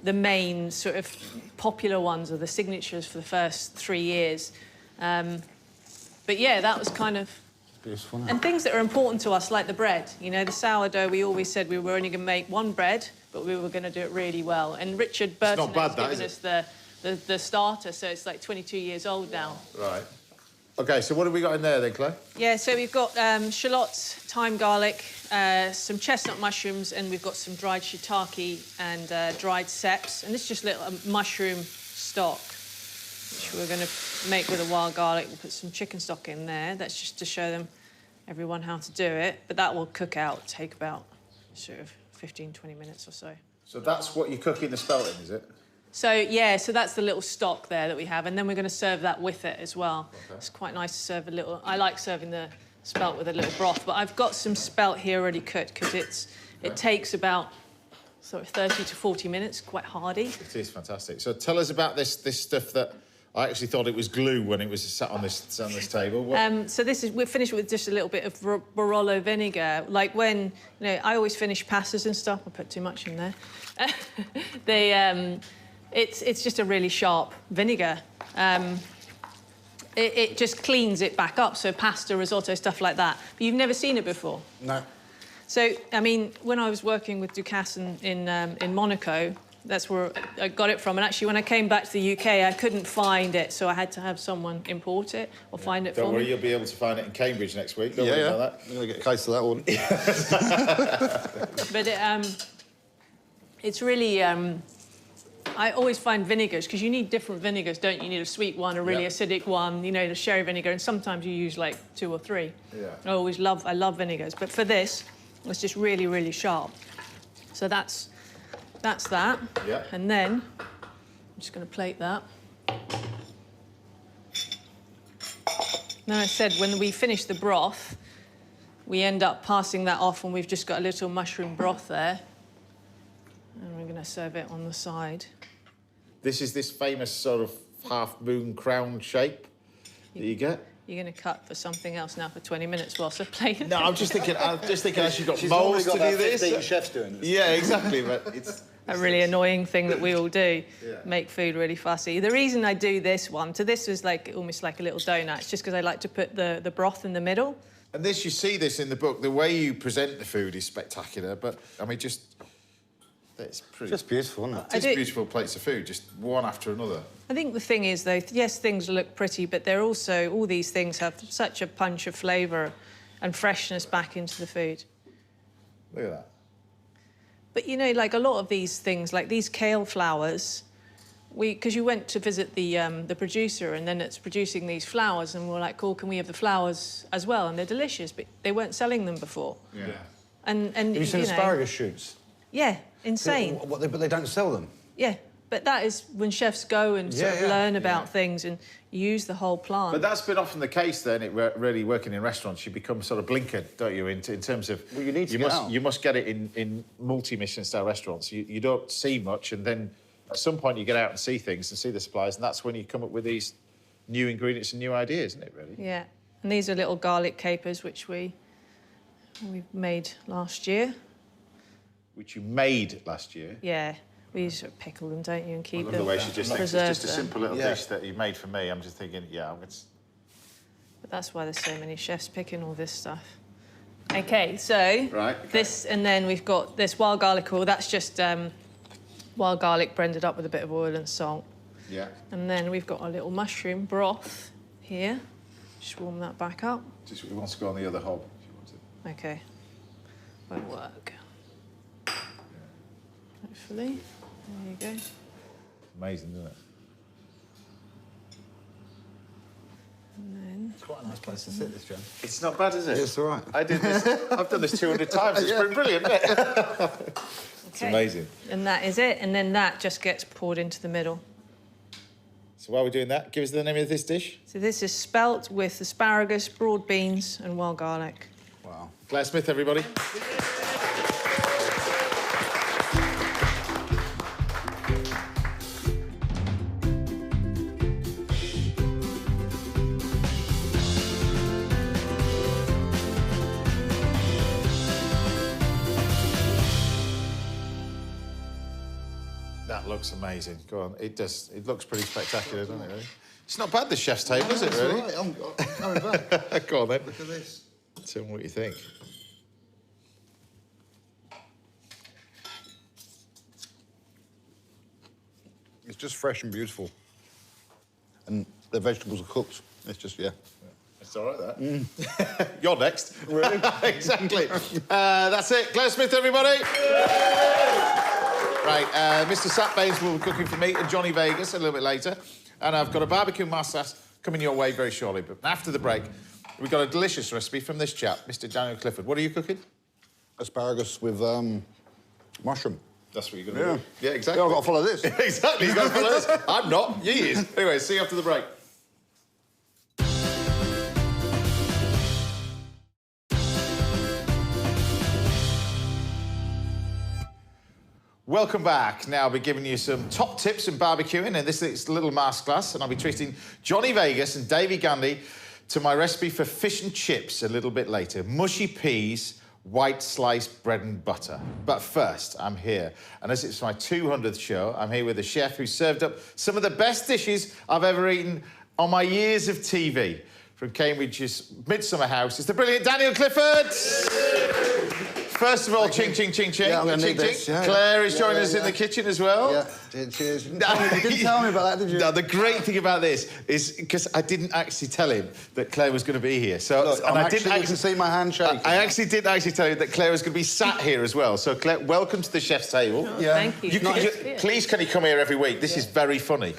the main sort of popular ones, or the signatures for the first 3 years. But yeah, that was kind of... Beautiful. And things that are important to us, like the bread. You know, the sourdough, we always said we were only going to make one bread, but we were going to do it really well. And Richard Burton has given us the starter, so it's like 22 years old now. Right. OK, so what have we got in there then, Claire? Yeah, so we've got shallots, thyme, garlic, some chestnut mushrooms, and we've got some dried shiitake and dried ceps. And this is just a little mushroom stock, which we're going to make with a wild garlic. We'll put some chicken stock in there. That's just to show everyone how to do it. But that will cook out, take about sort of 15, 20 minutes or so. So that's what you're cooking the spelt in, is it? So, yeah, so that's the little stock there that we have, and then we're going to serve that with it as well. Okay. It's quite nice to serve a little... I like serving the spelt with a little broth, but I've got some spelt here already cooked because it takes about sort of 30 to 40 minutes, quite hardy. It is fantastic. So tell us about this stuff that... I actually thought it was glue when it was sat on this table. So we're finished with just a little bit of Barolo vinegar. Like when, I always finish pastas and stuff. I put too much in there. It's just a really sharp vinegar. It just cleans it back up, so pasta, risotto, stuff like that. But you've never seen it before? No. So, I mean, when I was working with Ducasse in Monaco, that's where I got it from. And actually, when I came back to the UK, I couldn't find it, so I had to have someone import it or find it for me. Don't worry, you'll be able to find it in Cambridge next week. Don't worry about that. I'm going to get a case of that one. But it's really... I always find vinegars, because you need different vinegars, don't you? You need a sweet one, a really acidic one, the sherry vinegar, and sometimes you use, like, 2 or 3. Yeah. I love vinegars. But for this, it's just really, really sharp. So that's that. Yeah. And then I'm just going to plate that. Now, I said when we finish the broth, we end up passing that off when we've just got a little mushroom broth there. And we're going to serve it on the side. This is this famous sort of half-moon crown shape that you get. You're going to cut for something else now for 20 minutes whilst I plate it. No, I'm just thinking as you've got She's moulds to do this. 15 chefs doing this. Yeah, exactly. But it's a really annoying thing that we all do, make food really fussy. The reason I do this one, this is like almost like a little donut. It's just because I like to put the broth in the middle. And you see this in the book. The way you present the food is spectacular. But I mean, it's pretty. Just beautiful, isn't it? It's beautiful plates of food, just one after another. I think the thing is, though, yes, things look pretty, but they're also, all these things have such a punch of flavour and freshness back into the food. Look at that. But, like a lot of these things, like these kale flowers, because you went to visit the producer, and then it's producing these flowers, and we're like, cool, can we have the flowers as well? And they're delicious, but they weren't selling them before. Yeah. And have you seen asparagus shoots? Yeah, insane. But they don't sell them. Yeah, but that is when chefs go and sort of learn about things and use the whole plant. But that's been often the case then, really working in restaurants, you become sort of blinkered, don't you, in terms of... Well, you need to You must get it in multi-Michelin style restaurants. You don't see much, and then at some point you get out and see things and see the suppliers, and that's when you come up with these new ingredients and new ideas, isn't it, really? Yeah. And these are little garlic capers, which we made last year. Which you made last year? Yeah. We used to pickle them, don't you, and keep them. The way she just thinks it's just a simple little Yeah. dish that you made for me. I'm just thinking, yeah, it's... But that's why there's so many chefs picking all this stuff. OK, so this, and then we've got this wild garlic oil. That's just wild garlic blended up with a bit of oil and salt. Yeah. And then we've got our little mushroom broth here. Just warm that back up. Just, it wants to go on the other hob, if you want to. OK. Won't work. Hopefully. There you go. Amazing, isn't it? And then... It's quite a nice place to sit, this, Jen. It's not bad, is it? It's all right. I did this. I've done this 200 times. It's been brilliant, isn't it? It's amazing. And that is it. And then that just gets poured into the middle. So while we're doing that, give us the name of this dish. So this is spelt with asparagus, broad beans and wild garlic. Wow. Clare Smyth, everybody. That looks amazing. Go on. It does. It looks pretty spectacular, doesn't it, really? It's not bad, the chef's table, is it, really? That's all right. I'm coming back. Go on, then. Look at this. Tell me what you think. It's just fresh and beautiful. And the vegetables are cooked. It's just, yeah. It's all right, that. You're next. Really? Exactly. That's it. Clare Smyth, everybody. Right, Mr. Sat Bains will be cooking for me and Johnny Vegas a little bit later. And I've got a barbecue masterclass coming your way very shortly. But after the break, we've got a delicious recipe from this chap, Mr. Daniel Clifford. What are you cooking? Asparagus with mushroom. That's what you're going to do. Yeah, exactly. Yeah, I've got to follow this. Exactly, you've got to follow this. I'm not. You is. Anyway, see you after the break. Welcome back. Now I'll be giving you some top tips in barbecuing, and this is a little masterclass, and I'll be treating Johnny Vegas and Davey Gandy to my recipe for fish and chips a little bit later. Mushy peas, white sliced bread and butter. But first, I'm here, and as it's my 200th show, I'm here with a chef who served up some of the best dishes I've ever eaten on my years of TV. From Cambridge's Midsummer House, it's the brilliant Daniel Clifford! First of all, ching, ching, ching, ching. Yeah, I'm going to ching, need this. Yeah, Claire is joining us in the kitchen as well. Yeah, cheers. You didn't tell me about that, did you? No, the great thing about this is because I didn't actually tell him that Claire was going to be here. So, look, and you can see my hand shaking. I actually didn't actually tell you that Claire was going to be sat here as well. So, Claire, welcome to the chef's table. Oh, yeah. Thank you. Please, can you come here every week? This is very funny.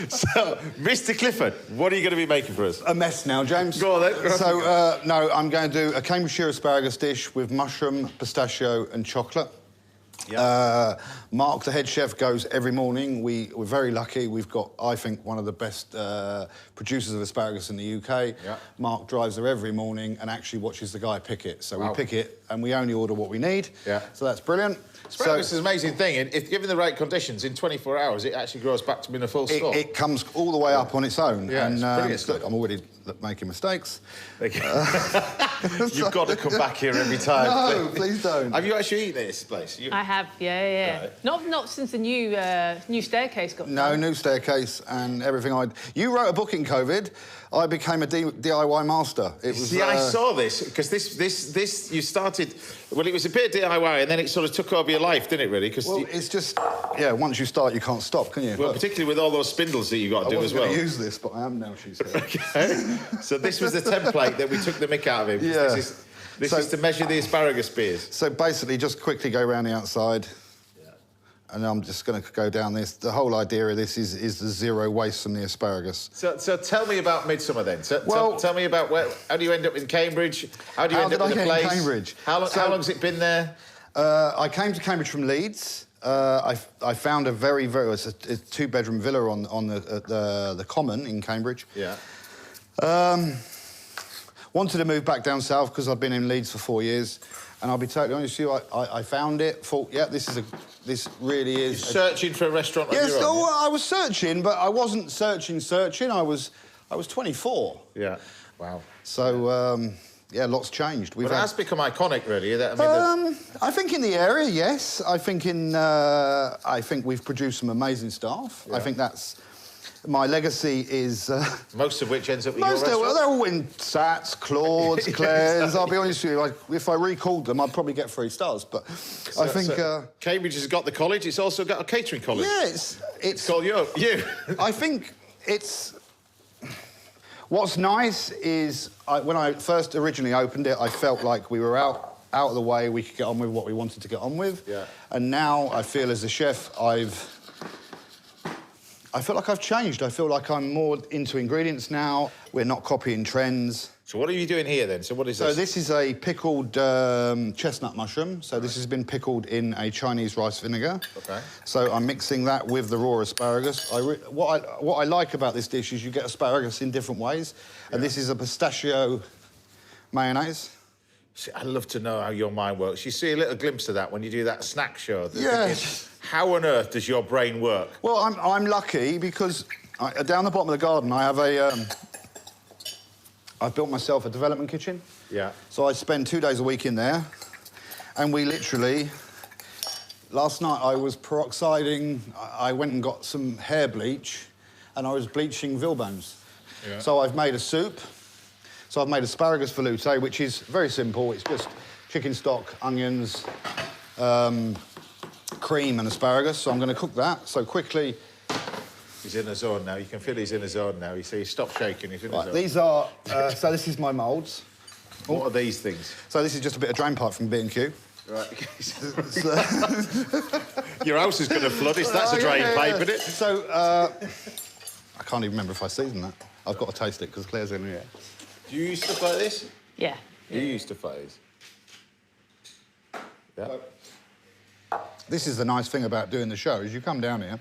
So, Mr. Clifford, what are you going to be making for us? A mess now, James. Go on, then. So, no, I'm going to do a Cambridgeshire asparagus dish with mushroom, pistachio and chocolate. Yeah. Mark, the head chef, goes every morning. We're very lucky. We've got, I think, one of the best producers of asparagus in the UK. Yeah. Mark drives there every morning and actually watches the guy pick it. So we pick it and we only order what we need. Yeah. So that's brilliant. Asparagus is an amazing thing. And if given the right conditions, in 24 hours, it actually grows back to being a full stalk. It comes all the way up on its own. Yeah, and it's look, I'm already making mistakes. You've got to come back here every time. No, please don't. Have you actually eaten at this place? I have, yeah. Right. Not since the new staircase got done. New staircase and everything. You wrote a book in COVID. I became a DIY master. It was. See, I saw this because this you started. Well, it was a bit of DIY, and then it sort of took over your life, didn't it? Really? Well, it's just once you start, you can't stop, can you? Well, particularly with all those spindles that you got to do as well. I wasn't going to use this, but I am now. She said. Okay. So this was the template that we took the mick out of him. Yeah. This is to measure the asparagus spears. So basically, just quickly go around the outside. And I'm just going to go down this. The whole idea of this is the zero waste from the asparagus. So tell me about Midsummer then. Tell me about how do you end up in Cambridge? How do you end up in the place? In Cambridge? How long's it been there? I came to Cambridge from Leeds. I found it's a two-bedroom villa on the Common in Cambridge. Yeah. Wanted to move back down south because I'd been in Leeds for 4 years. And I'll be totally honest with you, I found it, thought, yeah, this really is... You're searching for a restaurant on yes, your own? I was searching, but I wasn't searching. I was 24. Yeah, wow. So, yeah, lots changed. But it has become iconic, really. I think in the area, yes. I think we've produced some amazing staff. Yeah. I think that's... My legacy is... most of which ends up in your restaurant? They're all in Sat's, Claude's, Clare's. I'll be honest with you, if I recalled them, I'd probably get 3 stars, but I think... Cambridge has got the college, it's also got a catering college. Yeah, it's called you. I think it's... What's nice is, when I first originally opened it, I felt like we were out of the way, we could get on with what we wanted to get on with. Yeah. And now I feel as a chef, I feel like I've changed. I feel like I'm more into ingredients now. We're not copying trends. So what are you doing here, then? So what is this? So this is a pickled chestnut mushroom. So this has been pickled in a Chinese rice vinegar. OK. So I'm mixing that with the raw asparagus. What I like about this dish is you get asparagus in different ways. And this is a pistachio mayonnaise. See, I'd love to know how your mind works. You see a little glimpse of that when you do that snack show. Yeah. How on earth does your brain work? Well, I'm lucky because down the bottom of the garden I have I've built myself a development kitchen. Yeah. So I spend 2 days a week in there, and we literally... Last night I was peroxiding. I went and got some hair bleach, and I was bleaching veal bones. Yeah. So I've made a soup. So I've made asparagus velouté, which is very simple. It's just chicken stock, onions, cream and asparagus. So I'm going to cook that. So quickly... He's in a zone now. You can feel he's in a zone now. You see, stop shaking. He's in a zone. These are... so this is my moulds. What are these things? So this is just a bit of drain pipe from B&Q. Right. Your house is going to flood. That's a drain pipe, isn't it? So, I can't even remember if I seasoned that. I've got to taste it, because Claire's in here. Do you use stuff like this? Yeah. You use stuff like this? Yeah. This is the nice thing about doing the show, is you come down here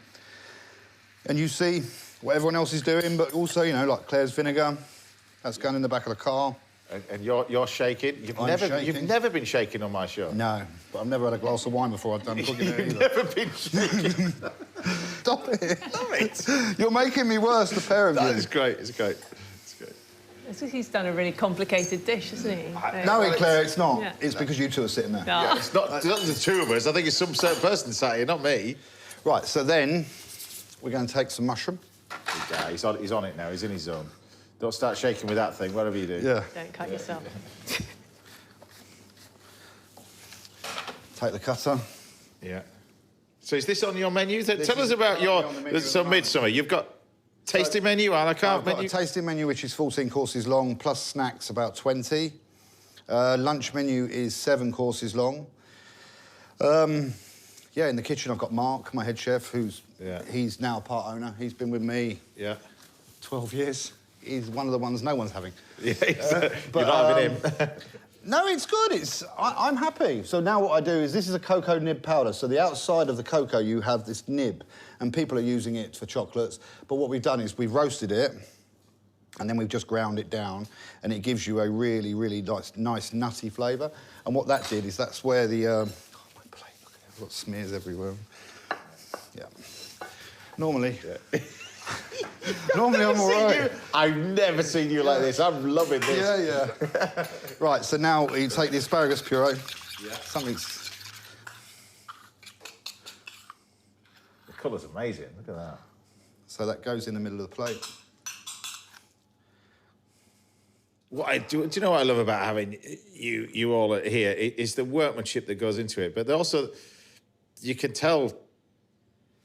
and you see what everyone else is doing, but also, you know, like Claire's vinegar, that's going in the back of the car. And you're shaking. You've never been shaking on my show. No, but I've never had a glass of wine before I've done cooking it either. You've never been shaking. Stop it. Stop it. You're making me worse, the pair of you. It's great, it's great. It's great. It's because he's done a really complicated dish, hasn't he? No, Claire, it's not. Yeah. It's because you two are sitting there. No. Yeah, it's not the two of us. I think it's some certain person sat here, not me. Right, so then we're going to take some mushroom. Yeah, he's on it now. He's in his zone. Don't start shaking with that thing, whatever you do. Yeah. Don't cut yourself. Take the cutter. Yeah. So is this on your menu? Tell us about your... So Midsummer, you've got tasting menu, a la carte menu? I've got a tasting menu, which is 14 courses long, plus snacks about 20. Lunch menu is 7 courses long. Yeah, in the kitchen I've got Mark, my head chef, he's now a part owner. He's been with me 12 years. He's one of the ones no one's having. Yeah, but, you're not having him. No, it's good. I'm happy. So now what I do is, this is a cocoa nib powder. So the outside of the cocoa, you have this nib, and people are using it for chocolates. But what we've done is we've roasted it, and then we've just ground it down, and it gives you a really, really nice nutty flavour. And what that did is that's where the... oh, my plate, look at it. I've got smears everywhere. Yeah. Normally... Yeah. Normally I'm all right. I've never seen you like this. I'm loving this. Yeah, yeah. Right, so now you take the asparagus puree. Yeah. Something's... The colour's amazing. Look at that. So that goes in the middle of the plate. Do you know what I love about having you all here? Is the workmanship that goes into it, but also you can tell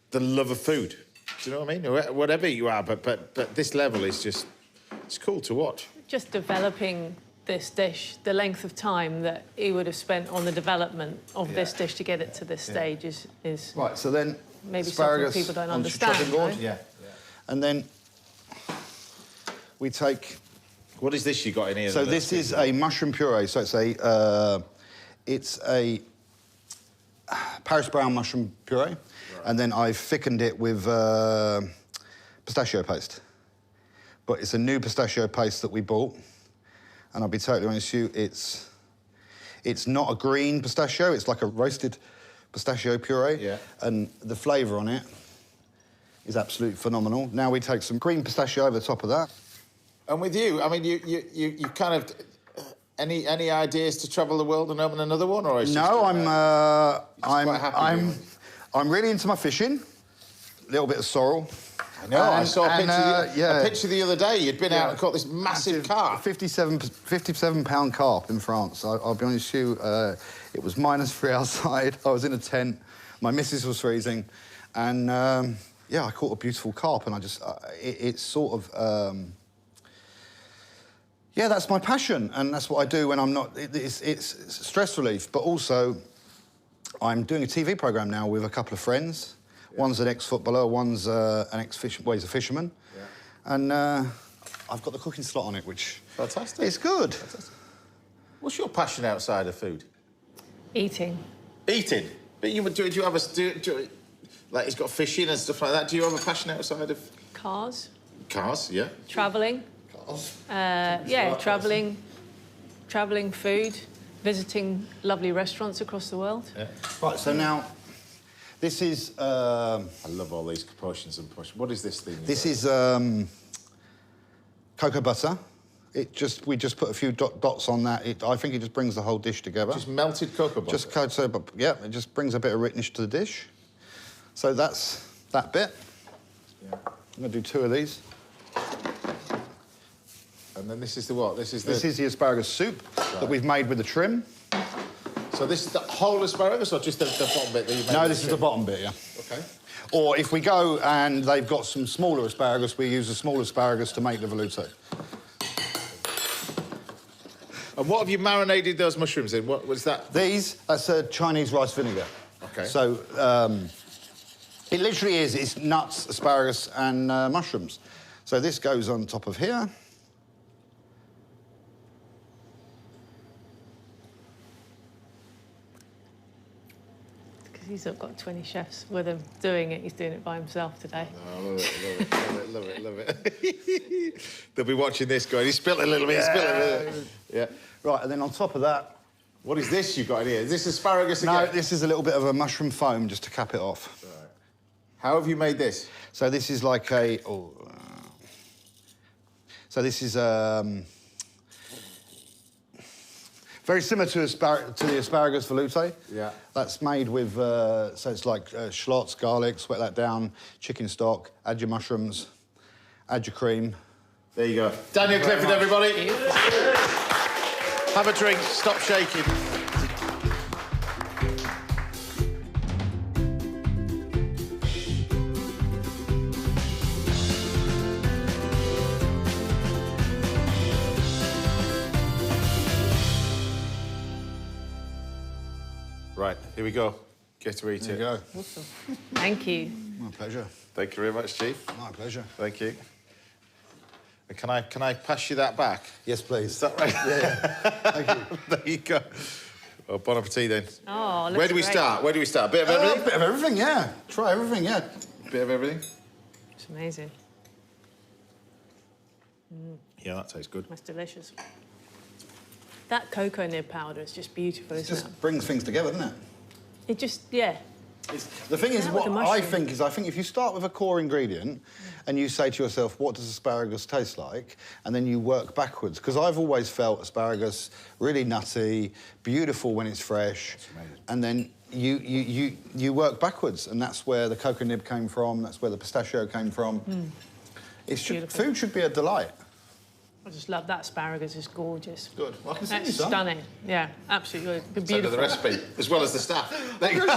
the love of food. Do you know what I mean? Whatever you are, but this level is just, it's cool to watch. Just developing this dish, the length of time that he would have spent on the development of this dish to get it to this stage is right. So then maybe something people don't understand. Board. Yeah. And then we take. What is this you got in here? So this is a mushroom puree. So it's a Paris brown mushroom puree. And then I've thickened it with pistachio paste. But it's a new pistachio paste that we bought. And I'll be totally honest with you, It's not a green pistachio, it's like a roasted pistachio puree. Yeah. And the flavour on it is absolutely phenomenal. Now we take some green pistachio over the top of that. And with you, I mean, you kind of... Any ideas to travel the world and open another one, or is no? I'm really into my fishing. A little bit of sorrel. I know. I saw a picture the other day. You'd been out and caught this massive carp. 57-pound carp in France. I'll be honest with you. It was -3 outside. I was in a tent. My missus was freezing, and yeah, I caught a beautiful carp, and I just it's sort of. Yeah, that's my passion, and that's what I do when I'm not... It's stress relief, but also I'm doing a TV programme now with a couple of friends. Yeah. One's an ex-footballer, one's an he's a fisherman. Yeah. And I've got the cooking slot on it, which... Fantastic. It's good. Fantastic. What's your passion outside of food? Eating. Eating? But do you have a... like, he's got fishing and stuff like that. Do you have a passion outside of... Cars. Cars, yeah. Travelling. Yeah, travelling, food, visiting lovely restaurants across the world. Yeah. Right, so now, this is... I love all these portions and portions. What is this thing? This is cocoa butter. We just put a few dots on that. I think it just brings the whole dish together. Just melted cocoa butter? Yeah, it just brings a bit of richness to the dish. So that's that bit. Yeah. I'm going to do 2 of these. And then this is the what? This is the asparagus soup that we've made with the trim. So this is the whole asparagus, or just the bottom bit that you made? No, this is the bottom bit, yeah. OK. Or if we go and they've got some smaller asparagus, we use the small asparagus to make the velouté. And what have you marinated those mushrooms in? What was that? That's a Chinese rice vinegar. OK. So it literally is. It's nuts, asparagus and mushrooms. So this goes on top of here. He's got 20 chefs with him doing it. He's doing it by himself today. Oh, love it. They'll be watching this going, he spilled a little bit, Yeah. Right, and then on top of that... What is this you've got in here? Is this asparagus again? No, this is a little bit of a mushroom foam just to cap it off. Right. How have you made this? So this is like a... So this is... very similar to the asparagus velouté. Yeah. That's made with, so it's like shallots, garlic, sweat that down, chicken stock, add your mushrooms, add your cream. There you go. Daniel Clifford, everybody. Have a drink, stop shaking. Right, here we go. Get to eat it. Here you go. Awesome. Thank you. My pleasure. Thank you very much, Chief. My pleasure. Thank you. And can I pass you that back? Yes, please. Is that right? Yeah. Thank you. There you go. Well, bon appetit then. Oh, looks Where do we great. start? Where do we start? A bit of everything? A bit of everything, yeah. Try everything, yeah. Bit of everything? It's amazing. Yeah, that tastes good. That's delicious. That cocoa nib powder is just beautiful, isn't it? Just brings things together, doesn't it? It just, yeah. The thing is, With the I think if you start with a core ingredient Mm. and you say to yourself, what does asparagus taste like? And then you work backwards. Because I've always felt asparagus really nutty, beautiful when it's fresh. And then you work backwards. And that's where the cocoa nib came from. That's where the pistachio came from. Food should be a delight. I just love that asparagus. It's gorgeous. Good. Well, I can That's see some. stunning. Yeah, absolutely. Beautiful. Send her the recipe, as well as the staff. There you go.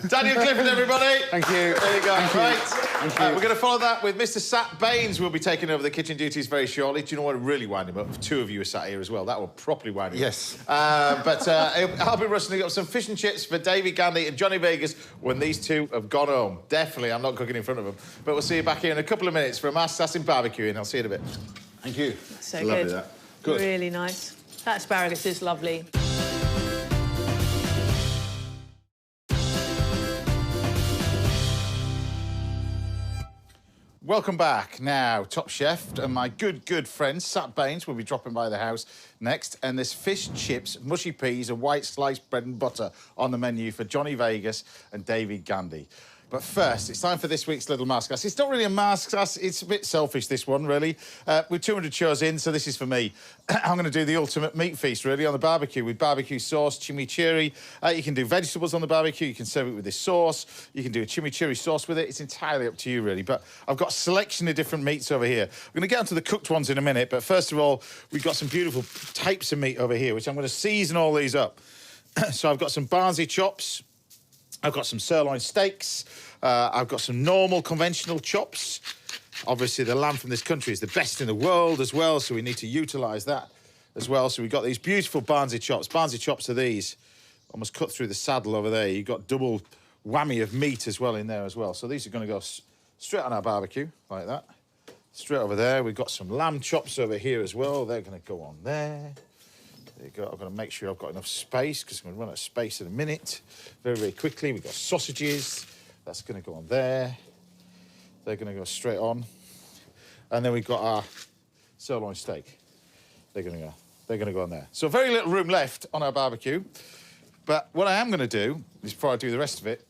Daniel Clifford, everybody. Thank you. There you go. Thank you. Right. Thank you. We're going to follow that with Mr. Sat Bains. We'll be taking over the kitchen duties very shortly. Do you know what would really wind him up? If 2 of you are sat here as well, that will properly wind him Yes. up. But I'll be rustling up some fish and chips for Davey, Gandy and Johnny Vegas when these 2 have gone home. Definitely, I'm not cooking in front of them. But we'll see you back here in a couple of minutes for a mass assassin barbecue, and I'll see you in a bit. Thank you. So Lovely, good. that. Good. Really nice. That asparagus is lovely. Welcome back. Now, Top Chef and my good friend Sat Bains will be dropping by the house next, and there's fish, chips, mushy peas and white sliced bread and butter on the menu for Johnny Vegas and David Gandy. But first, it's time for this week's little masterclass. It's not really a masterclass, it's a bit selfish, this one, really. We're 200 shows in, so this is for me. I'm going to do the ultimate meat feast, really, on the barbecue with barbecue sauce, chimichurri. You can do vegetables on the barbecue. You can serve it with this sauce. You can do a chimichurri sauce with it. It's entirely up to you, really. But I've got a selection of different meats over here. I'm going to get onto the cooked ones in a minute, but first of all, we've got some beautiful types of meat over here, which I'm going to season all these up. So I've got some Barnsley chops. I've got some sirloin steaks. I've got some normal, conventional chops. Obviously, the lamb from this country is the best in the world as well, so we need to utilise that as well. So we've got these beautiful Barnsley chops. Barnsley chops are these, almost cut through the saddle over there. You've got double whammy of meat as well in there as well. So these are going to go straight on our barbecue, like that. Straight over there. We've got some lamb chops over here as well. They're going to go on there. There you go. I've got to make sure I've got enough space because I'm going to run out of space in a minute. Very, very quickly. We've got sausages. That's going to go on there. They're going to go straight on. And then we've got our sirloin steak. They're going to go on there. So very little room left on our barbecue. But what I am going to do, is before I do the rest of it,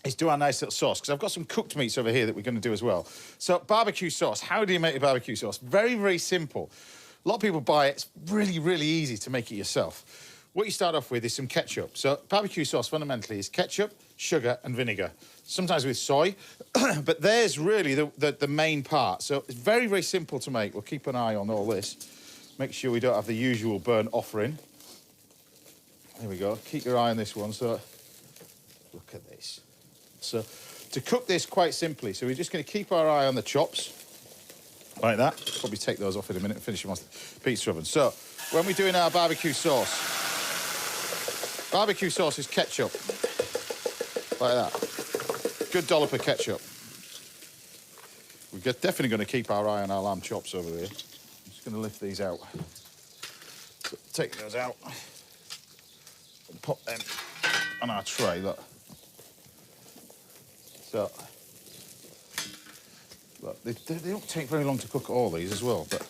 is do our nice little sauce, because I've got some cooked meats over here that we're going to do as well. So barbecue sauce. How do you make a barbecue sauce? Very, very simple. A lot of people buy it. It's really, really easy to make it yourself. What you start off with is some ketchup. So barbecue sauce fundamentally is ketchup, sugar and vinegar. Sometimes with soy, but there's really the main part. So it's very, very simple to make. We'll keep an eye on all this. Make sure we don't have the usual burnt offering. There we go. Keep your eye on this one. So look at this. So to cook this quite simply, so we're just going to keep our eye on the chops. Like that. Probably take those off in a minute and finish them off the pizza oven. So, when we're doing our barbecue sauce is ketchup. Like that. Good dollop of ketchup. We're definitely going to keep our eye on our lamb chops over here. I'm just going to lift these out. So, take those out. And pop them on our tray, look. So... Look, they don't take very long to cook all these as well, but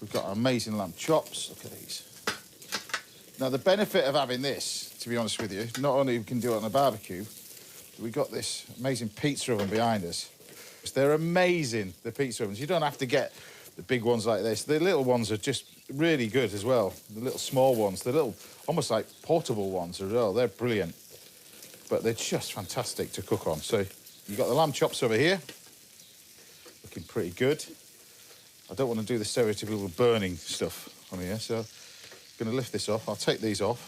we've got our amazing lamb chops. Look at these. Now, the benefit of having this, to be honest with you, not only we can do it on a barbecue, we've got this amazing pizza oven behind us. They're amazing, the pizza ovens. You don't have to get the big ones like this. The little ones are just really good as well. The little small ones, the little, almost like portable ones as well. They're brilliant, but they're just fantastic to cook on. So you've got the lamb chops over here. Looking pretty good. I don't want to do the stereotypical burning stuff on here, so I'm going to lift this off. I'll take these off.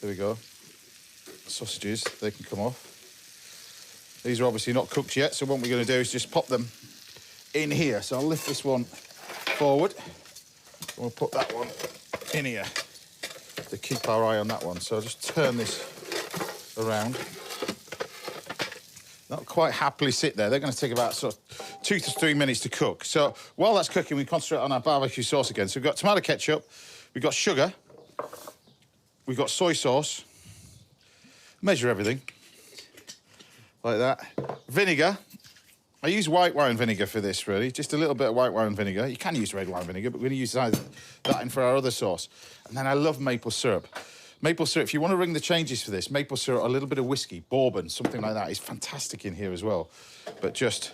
There we go. Sausages, they can come off. These are obviously not cooked yet, so what we're going to do is just pop them in here. So I'll lift this one forward, and we'll put that one in here to keep our eye on that one. So I'll just turn this around. Not quite happily sit there. They're going to take about sort of 2 to 3 minutes to cook. So while that's cooking, we concentrate on our barbecue sauce again. So we've got tomato ketchup, we've got sugar, we've got soy sauce. Measure everything like that. Vinegar. I use white wine vinegar for this, really. Just a little bit of white wine vinegar. You can use red wine vinegar, but we're going to use that in for our other sauce. And then I love maple syrup. Maple syrup, if you want to ring the changes for this, maple syrup, a little bit of whiskey, bourbon, something like that is fantastic in here as well. But just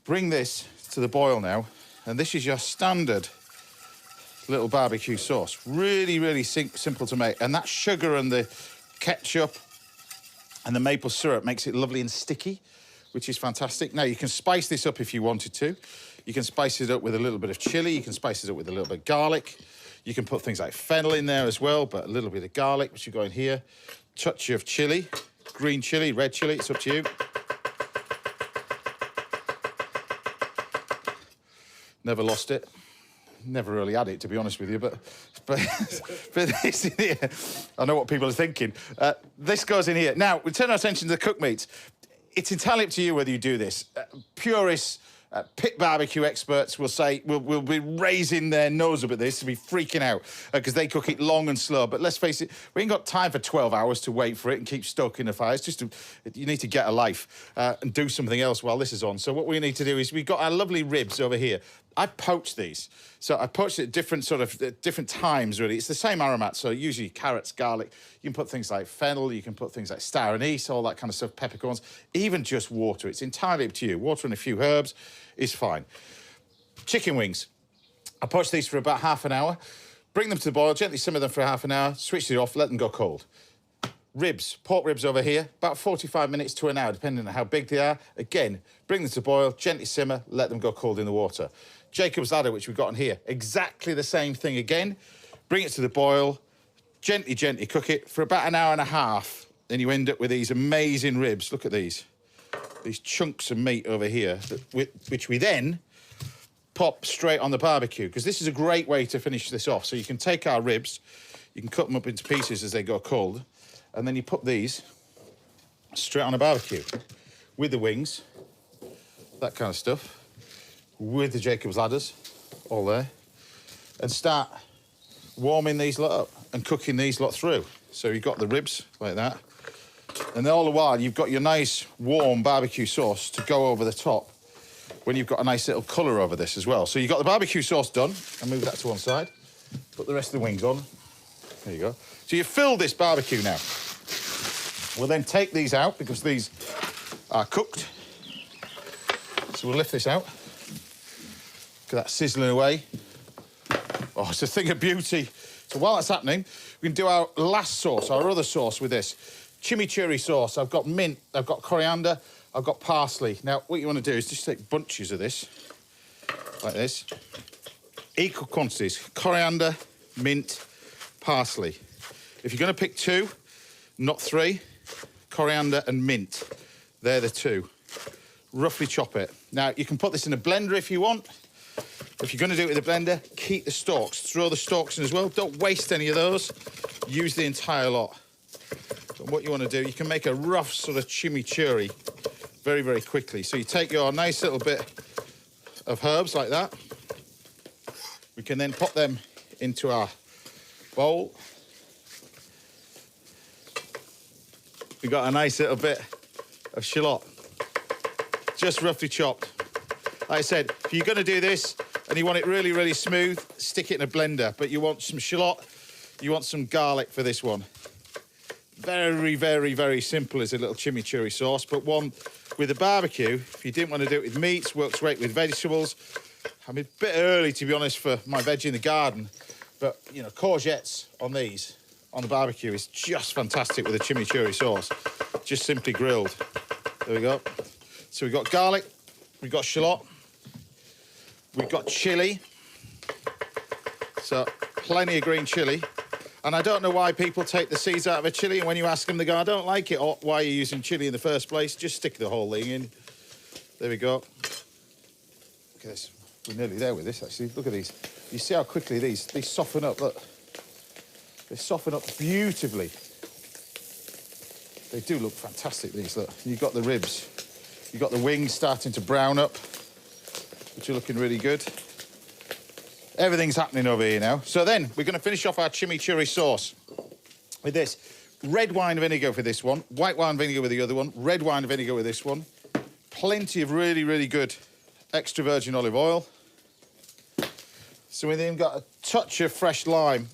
bring this to the boil now, and this is your standard little barbecue sauce. Really, really simple to make. And that sugar and the ketchup and the maple syrup makes it lovely and sticky, which is fantastic. Now, you can spice this up if you wanted to. You can spice it up with a little bit of chilli. You can spice it up with a little bit of garlic. You can put things like fennel in there as well, but a little bit of garlic, which you got in here. Touch of chilli, green chilli, red chilli, it's up to you. Never lost it. Never really had it, to be honest with you, but this in here, I know what people are thinking. This goes in here. Now, we turn our attention to the cooked meats. It's entirely up to you whether you do this. Purists Pit barbecue experts will say, will be raising their nose up at this, to be freaking out, because they cook it long and slow. But let's face it, we ain't got time for 12 hours to wait for it and keep stoking the fire. It's just, you need to get a life and do something else while this is on. So what we need to do is, we've got our lovely ribs over here. I poached these. So I poached it at different times, really. It's the same aromat, so usually carrots, garlic. You can put things like fennel, you can put things like star anise, all that kind of stuff, peppercorns, even just water. It's entirely up to you. Water and a few herbs is fine. Chicken wings. I poached these for about half an hour. Bring them to the boil, gently simmer them for half an hour, switch it off, let them go cold. Ribs, pork ribs over here, about 45 minutes to an hour, depending on how big they are. Again, bring them to boil, gently simmer, let them go cold in the water. Jacob's ladder, which we've got on here, exactly the same thing again. Bring it to the boil, gently cook it for about an hour and a half. Then you end up with these amazing ribs. Look at these chunks of meat over here, which we then pop straight on the barbecue, because this is a great way to finish this off. So you can take our ribs, you can cut them up into pieces as they go cold, and then you put these straight on a barbecue with the wings, that kind of stuff, with the Jacob's ladders, all there, and start warming these lot up and cooking these lot through. So you've got the ribs like that, and then all the while you've got your nice warm barbecue sauce to go over the top when you've got a nice little colour over this as well. So you've got the barbecue sauce done. I'll move that to one side, put the rest of the wings on. There you go. So you fill this barbecue now. We'll then take these out, because these are cooked. So we'll lift this out. Look at that sizzling away. Oh, it's a thing of beauty. So while that's happening, we can do our last sauce, our other sauce with this. Chimichurri sauce. I've got mint, I've got coriander, I've got parsley. Now, what you want to do is just take bunches of this, like this. Equal quantities, coriander, mint, parsley. If you're going to pick 2, not 3, coriander and mint, they're the 2. Roughly chop it. Now, you can put this in a blender if you want. If you're going to do it with a blender, keep the stalks. Throw the stalks in as well. Don't waste any of those. Use the entire lot. But what you want to do, you can make a rough sort of chimichurri very, very quickly. So you take your nice little bit of herbs like that. We can then pop them into our bowl. We've got a nice little bit of shallot, just roughly chopped. Like I said, if you're going to do this and you want it really, really smooth, stick it in a blender. But you want some shallot, you want some garlic for this one. Very, very, very simple as a little chimichurri sauce, but one with a barbecue. If you didn't want to do it with meats, works great with vegetables. I'm a bit early, to be honest, for my veg in the garden, but, you know, courgettes on these, on the barbecue, is just fantastic with a chimichurri sauce. Just simply grilled. There we go. So we've got garlic, we've got shallot, we've got chilli. So plenty of green chilli. And I don't know why people take the seeds out of a chilli, and when you ask them, they go, I don't like it, or why are you using chilli in the first place? Just stick the whole thing in. There we go. Look at this. We're nearly there with this, actually. Look at these. You see how quickly these soften up, look. They soften up beautifully. They do look fantastic, these, look. You've got the ribs. You've got the wings starting to brown up, which are looking really good. Everything's happening over here now. So then, we're going to finish off our chimichurri sauce with this. Red wine vinegar for this one, white wine vinegar with the other one, red wine vinegar with this one. Plenty of really, really good extra virgin olive oil. So we've then got a touch of fresh lime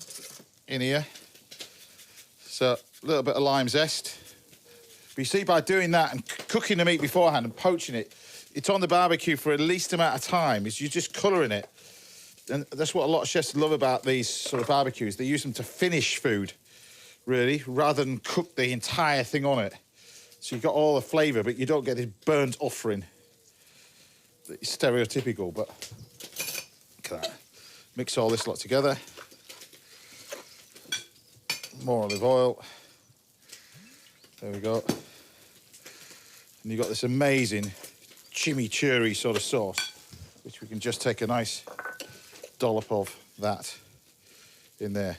in here. So a little bit of lime zest. But you see, by doing that and cooking the meat beforehand and poaching it, it's on the barbecue for at least amount of time. You're just colouring it. And that's what a lot of chefs love about these sort of barbecues. They use them to finish food, really, rather than cook the entire thing on it. So you've got all the flavour, but you don't get this burnt offering. It's stereotypical, but look at that. Mix all this lot together. More olive oil. There we go. And you've got this amazing chimichurri sort of sauce, which we can just take a nice dollop of that in there.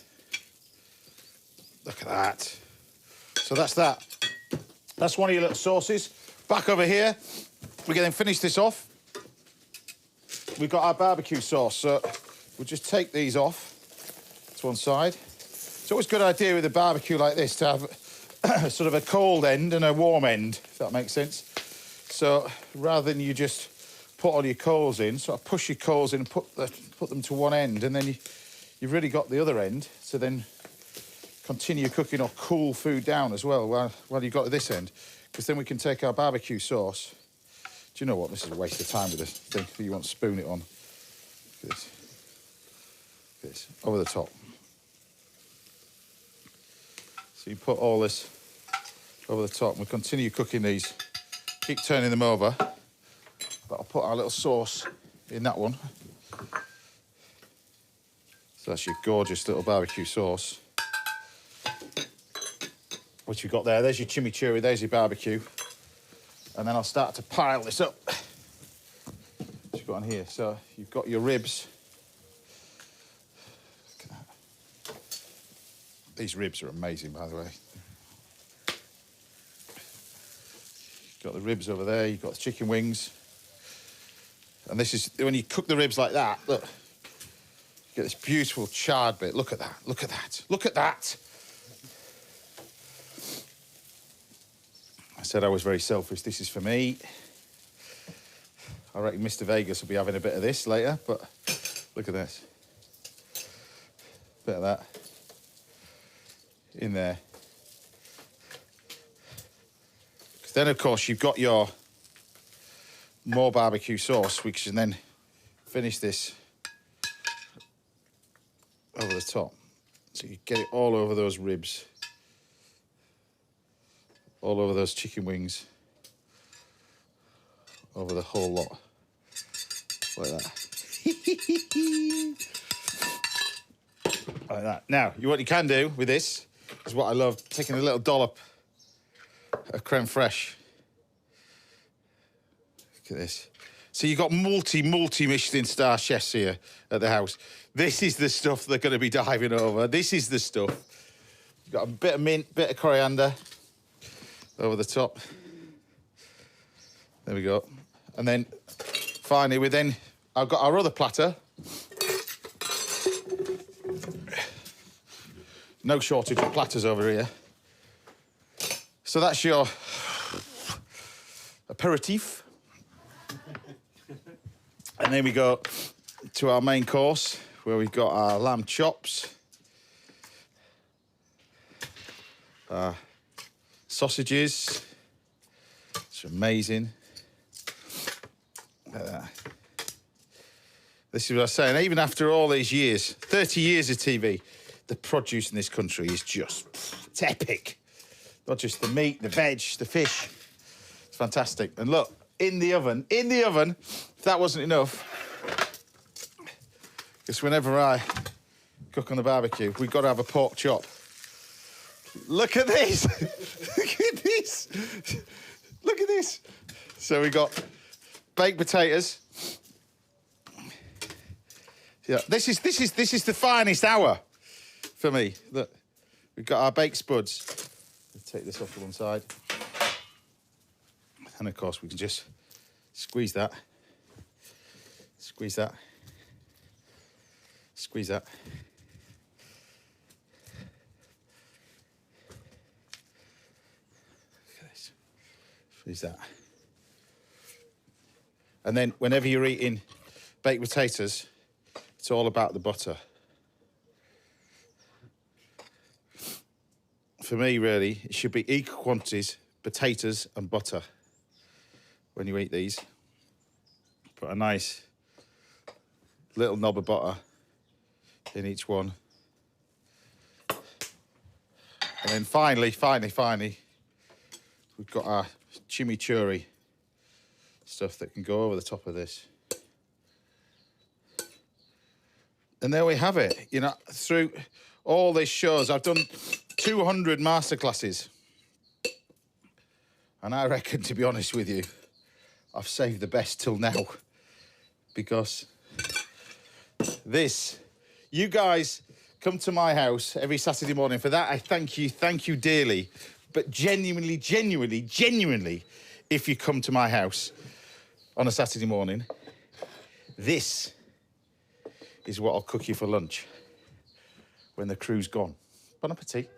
Look at that. So that's that. That's one of your little sauces. Back over here, we can then finish this off we've got our barbecue sauce. So we'll just take these off to one side. It's always a good idea with a barbecue like this to have sort of a cold end and a warm end, if that makes sense. So rather than you just put all your coals in, sort of push your coals in and put them to one end, and then you've really got the other end, so then continue cooking or cool food down as well while you've got to this end, because then we can take our barbecue sauce. Do you know what? This is a waste of time with this thing. You want to spoon it on. Look at this. Look at this. Over the top. So you put all this over the top, and we continue cooking these. Keep turning them over. But I'll put our little sauce in that one. So that's your gorgeous little barbecue sauce. Which you've got there. There's your chimichurri, there's your barbecue. And then I'll start to pile this up. What you've got on here. So you've got your ribs. Look at that. These ribs are amazing, by the way. You've got the ribs over there, you've got the chicken wings. And this is, when you cook the ribs like that, look, you get this beautiful charred bit. Look at that, look at that, look at that. I said I was very selfish. This is for me. I reckon Mr. Vegas will be having a bit of this later, but look at this. Bit of that in there. Because then, of course, you've got your more barbecue sauce, which can then finish this over the top. So you get it all over those ribs. All over those chicken wings, over the whole lot, like that. Like that. Now, what you can do with this is what I love, taking a little dollop of creme fraiche. Look at this. So you've got multi Michelin star chefs here at the house. This is the stuff they're going to be diving over. This is the stuff. You've got a bit of mint, bit of coriander. Over the top. There we go. And then, finally, I've got our other platter. No shortage of platters over here. So that's your aperitif. And then we go to our main course, where we've got our lamb chops. Sausages. It's amazing. Look at that. This is what I was saying. Even after all these years, 30 years of TV, the produce in this country is just, it's epic. Not just the meat, the veg, the fish. It's fantastic. And look, in the oven, if that wasn't enough, because whenever I cook on the barbecue, we've got to have a pork chop. Look at this. Look at this. Look at this. So we got baked potatoes. Yeah, this is the finest hour for me. Look, we've got our baked spuds. Let's take this off to one side. And of course we can just squeeze that. Squeeze that. Squeeze that. Is that. And then whenever you're eating baked potatoes, it's all about the butter. For me, really, it should be equal quantities, potatoes and butter when you eat these. Put a nice little knob of butter in each one. And then finally, we've got our chimichurri stuff that can go over the top of this. And there we have it. You know, through all these shows, I've done 200 masterclasses. And I reckon, to be honest with you, I've saved the best till now. Because this, you guys come to my house every Saturday morning. For that, I thank you dearly. But genuinely, if you come to my house on a Saturday morning, This is what I'll cook you for lunch when the crew's gone. Bon appetit.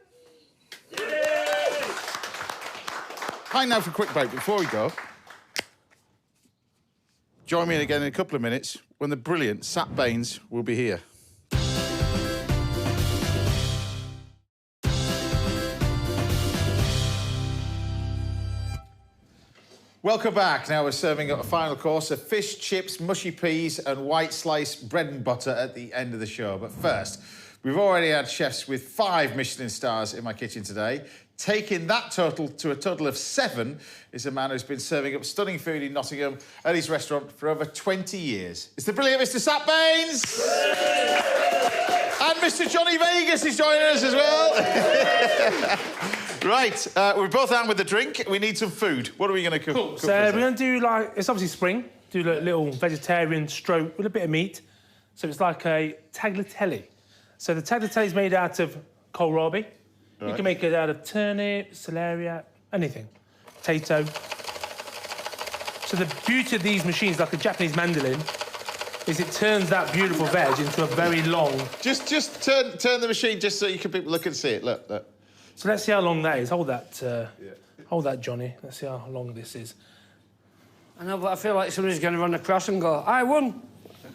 Hang now for a quick break. Before we go, join me again in a couple of minutes when the brilliant Sat Bains will be here. Welcome back. Now we're serving up a final course of fish, chips, mushy peas and white sliced bread and butter at the end of the show. But first, we've already had chefs with 5 Michelin stars in my kitchen today. Taking that total to a total of 7 is a man who's been serving up stunning food in Nottingham at his restaurant for over 20 years. It's the brilliant Mr. Sat Bains! And Mr. Johnny Vegas is joining us as well. Right, we're both out with the drink. We need some food. What are we going to cook? Cool. So we're going to do, like, it's obviously spring. Do a little vegetarian stroke with a bit of meat. So it's like a tagliatelle. So the tagliatelle is made out of kohlrabi. Right. You can make it out of turnip, celeriac, anything. Potato. So the beauty of these machines, like a Japanese mandolin, is it turns that beautiful veg into a very long... Just turn the machine just so you can people look and see it. Look, look. So let's see how long that is. Hold that, Johnny. Let's see how long this is. I know, but I feel like somebody's going to run across and go, I won.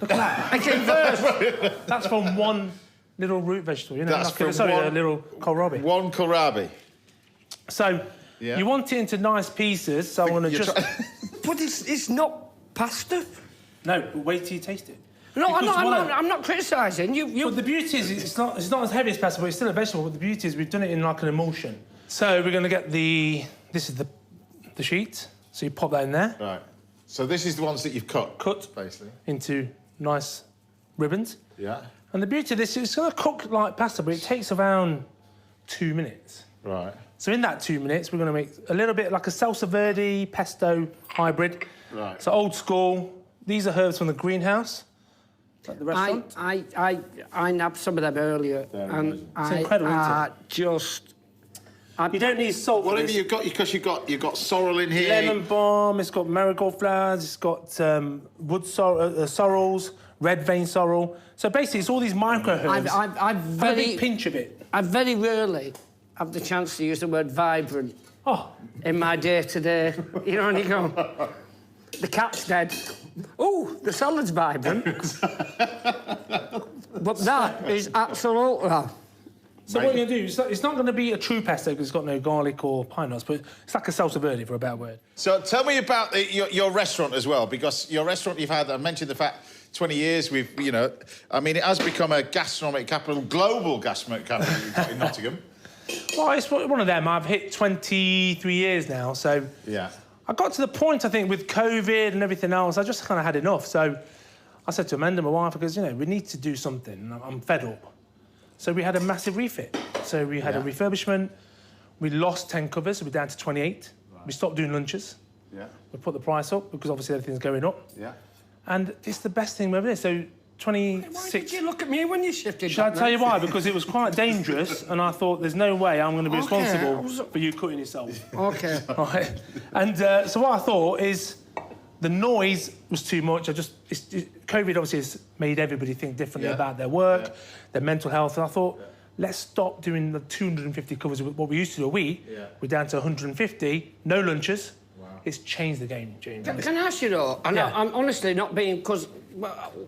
Look at that. I came first. That's from one little root vegetable, you know? That's like from a little kohlrabi. One kohlrabi. So you want it into nice pieces, so I'm going to just... But it's not pasta. No, but wait till you taste it. No, I'm not criticising you. But the beauty is it's not as heavy as pasta, but it's still a vegetable. But the beauty is we've done it in like an emulsion. So we're going to get this is the sheet. So you pop that in there. Right. So this is the ones that you've cut. Cut basically into nice ribbons. Yeah. And the beauty of this is it's going to cook like pasta, but it takes around 2 minutes. Right. So in that 2 minutes, we're going to make a little bit like a salsa verde pesto hybrid. Right. So old school. These are herbs from the greenhouse. At the restaurant? I nabbed some of them earlier, and it's incredible, you don't need salt. What have you got? Because you've got sorrel in here. Lemon balm. It's got marigold flowers. It's got wood sorrels, red vein sorrel. So basically, it's all these micro herbs. I've a big pinch of it. I very rarely have the chance to use the word vibrant. Oh. In my day-to-day, you know, and you go, the cat's dead. Oh, the salad's vibrant. But that is absolutely... So what you're going to do, it's not going to be a true pesto because it's got no garlic or pine nuts, but it's like a salsa verde, for a better word. So tell me about your restaurant as well, because your restaurant you've had, I mentioned the fact, 20 years, I mean, it has become a gastronomic capital, global gastronomic capital in Nottingham. Well, it's one of them. I've hit 23 years now, so... Yeah. I got to the point, I think, with COVID and everything else, I just kind of had enough. So I said to Amanda, my wife, because, we need to do something. I'm fed up. So we had a massive refit. So we had a refurbishment. We lost 10 covers, so we're down to 28. Right. We stopped doing lunches. Yeah. We put the price up because obviously everything's going up. Yeah. And it's the best thing ever. So 26... Why did you look at me when you shifted? Shall I tell you why? Because it was quite dangerous, and I thought, there's no way I'm going to be responsible for you cutting yourself. OK. Right. And so what I thought is the noise was too much. COVID obviously has made everybody think differently about their work, their mental health, and I thought, let's stop doing the 250 covers with what we used to do a week. Yeah. We're down to 150, no lunches. Wow. It's changed the game, James. Can I ask you, though? I'm honestly not being... Because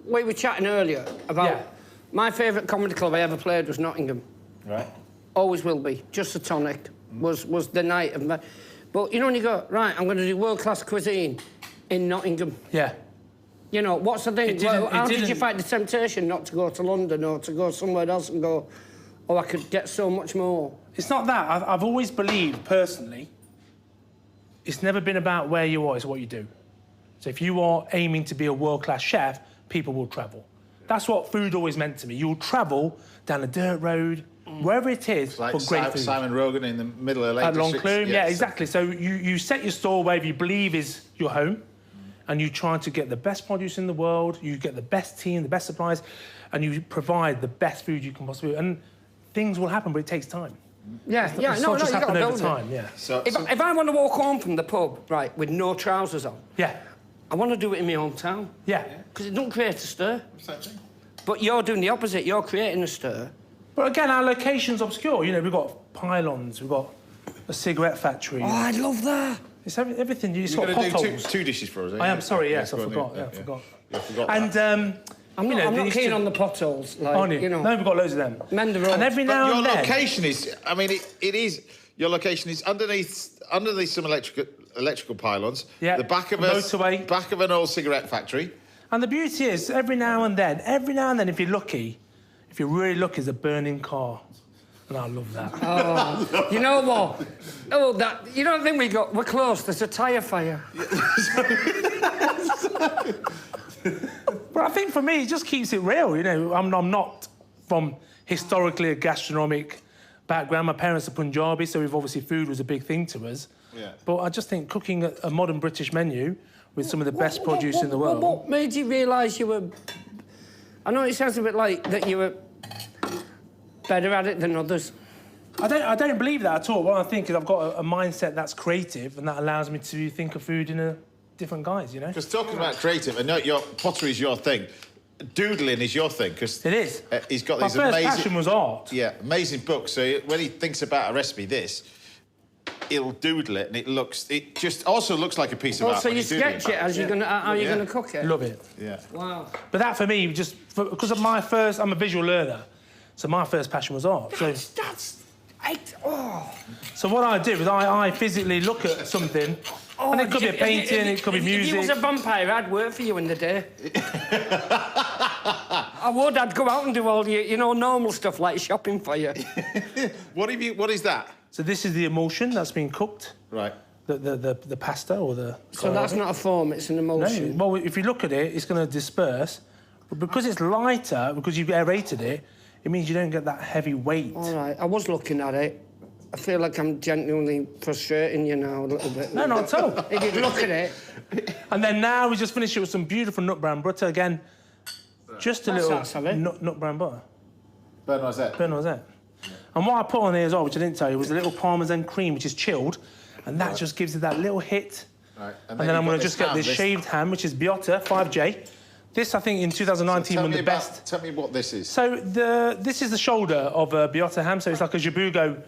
we were chatting earlier about my favourite comedy club I ever played was Nottingham. Right. Always will be. Just a Tonic was the night of my... But, when you go, right, I'm going to do world-class cuisine in Nottingham. Yeah. What's the thing? How did you fight the temptation not to go to London or to go somewhere else and go, oh, I could get so much more? It's not that. I've always believed, personally, it's never been about where you are, it's what you do. So if you are aiming to be a world-class chef, people will travel. That's what food always meant to me. You'll travel down a dirt road, wherever it is, like for great food. Simon Rogan in the middle of Lake At Longclume, yeah, exactly. So you set your store wherever you believe is your home, and you try to get the best produce in the world, you get the best team, the best supplies, and you provide the best food you can possibly... And things will happen, but it takes time. It's not just happen over time, So if I want to walk home from the pub, right, with no trousers on... Yeah. I want to do it in my hometown. Yeah. Because it don't create a stir. But you're doing the opposite. You're creating a stir. But again, our location's obscure. You know, we've got pylons, we've got a cigarette factory. Oh, I love that. It's everything. You've got going to do potholes. two dishes for us, I am sorry, yes, I forgot. I forgot. And I'm not keen on the potholes. Like, you know. No, we've got loads of them. Mend the road. And every now and then... Your location is... I mean, it is... Your location is underneath some electrical pylons. Yeah. The back of motorway. Back of an old cigarette factory. And the beauty is, every now and then, if you're lucky, if you're really lucky, there's a burning car. And I love that. Oh, you know what? Oh, that... You don't think we're close? There's a tyre fire. But I think for me, it just keeps it real, you know. I'm not from historically a gastronomic background. My parents are Punjabi, so obviously food was a big thing to us. Yeah. But I just think cooking a modern British menu with some of the best produce in the world... What made you realise you were... I know it sounds a bit like that you were better at it than others. I don't believe that at all. What I think is I've got a mindset that's creative and that allows me to think of food in a different guise, you know? Because talking about creative, I know pottery is your thing. Doodling is your thing, because... It is. He's got My these first amazing... passion was art. Yeah, amazing books. So when he thinks about a recipe, he'll doodle it, and it just also looks like a piece of art. So you sketch it as you're gonna cook it. Love it. Yeah. Wow. But that for me, because of I'm a visual learner, so my first passion was art. So what I did was I physically look at something, and it could be a painting, it could be music. If you was a vampire, I'd work for you in the day. I would. I'd go out and do all the, normal stuff like shopping for you. What is that? So this is the emulsion that's been cooked. Right. The pasta or the... So that's not a foam, it's an emulsion. No. Well, if you look at it, it's going to disperse. But because it's lighter, because you've aerated it, it means you don't get that heavy weight. All right, I was looking at it. I feel like I'm genuinely frustrating you now a little bit. No, not at all. If you look at it... And then now we just finished it with some beautiful nut brown butter. Again, just a little nut brown butter. Beurre noisette. Beurre noisette. And what I put on here as well, which I didn't tell you, was a little Parmesan cream, which is chilled, and that just gives it that little hit. Right. And then I'm going to just get this shaved ham, which is Biotta 5J. This, I think, in 2019 was the best. Tell me what this is. So this is the shoulder of a Biotta ham, so it's like a jabugo,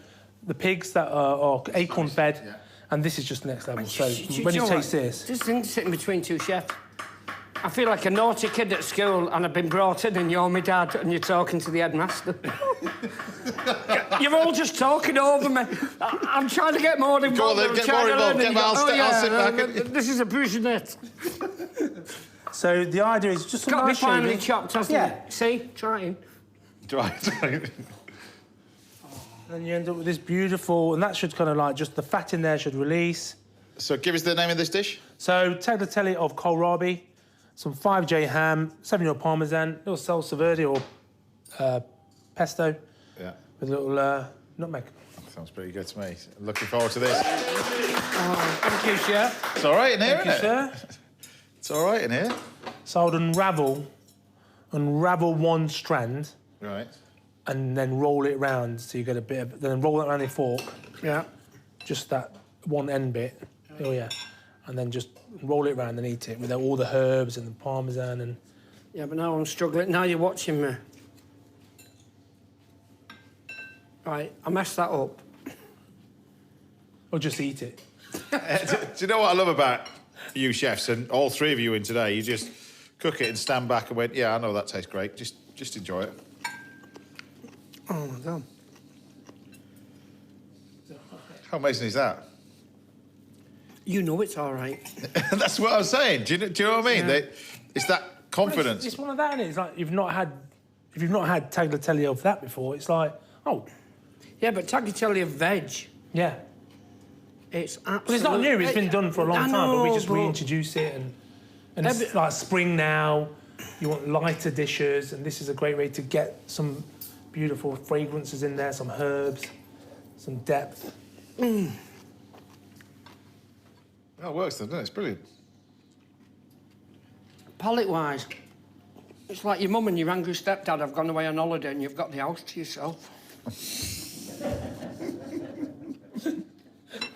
the pigs that are acorn-fed, and this is just next level. So when you taste this... This thing's sitting between two chefs. I feel like a naughty kid at school, and I've been brought in, and you're my dad, and you're talking to the headmaster. You're all just talking over me. I'm trying to get more involved. Go on then, get more involved. I'll sit back. This is a bruschetta. So the idea is just... It's got to be finely chopped, hasn't it? See? Trying. Trying. Then you end up with this beautiful... And that should kind of like... Just the fat in there should release. So give us the name of this dish. So tagliatelle of kohlrabi, some 5J ham, 7-year parmesan, little salsa verde or pesto. Yeah. With a little nutmeg. Sounds pretty good to me. Looking forward to this. Oh, thank you, chef. It's all right in here, isn't it? Sir. It's all right in here. So I would unravel one strand. Right. And then roll it round so you get a bit of... Then roll it around a fork. Yeah. Just that one end bit. Oh, yeah. And then just roll it round and eat it with all the herbs and the parmesan and... Yeah, but now I'm struggling. Now you're watching me. Right, I messed that up. Or just eat it. Do you know what I love about you chefs and all three of you in today? You just cook it and stand back and went, yeah, I know that tastes great. Just enjoy it. Oh, my God. How amazing is that? You know it's all right. That's what I was saying. Do you know what I mean? Yeah. It's that confidence. It's one of that, isn't it? It's like if you've not had tagliatelle of that before, it's like, oh. Yeah, but tagliatelle of veg. Yeah. It's absolutely... But it's not new. It's been done for a long time, but we just reintroduce it and it's like spring now. You want lighter dishes, and this is a great way to get some beautiful fragrances in there, some herbs, some depth. Mm. That works then, doesn't it? It's brilliant. Palate-wise, it's like your mum and your angry stepdad have gone away on holiday and you've got the house to yourself.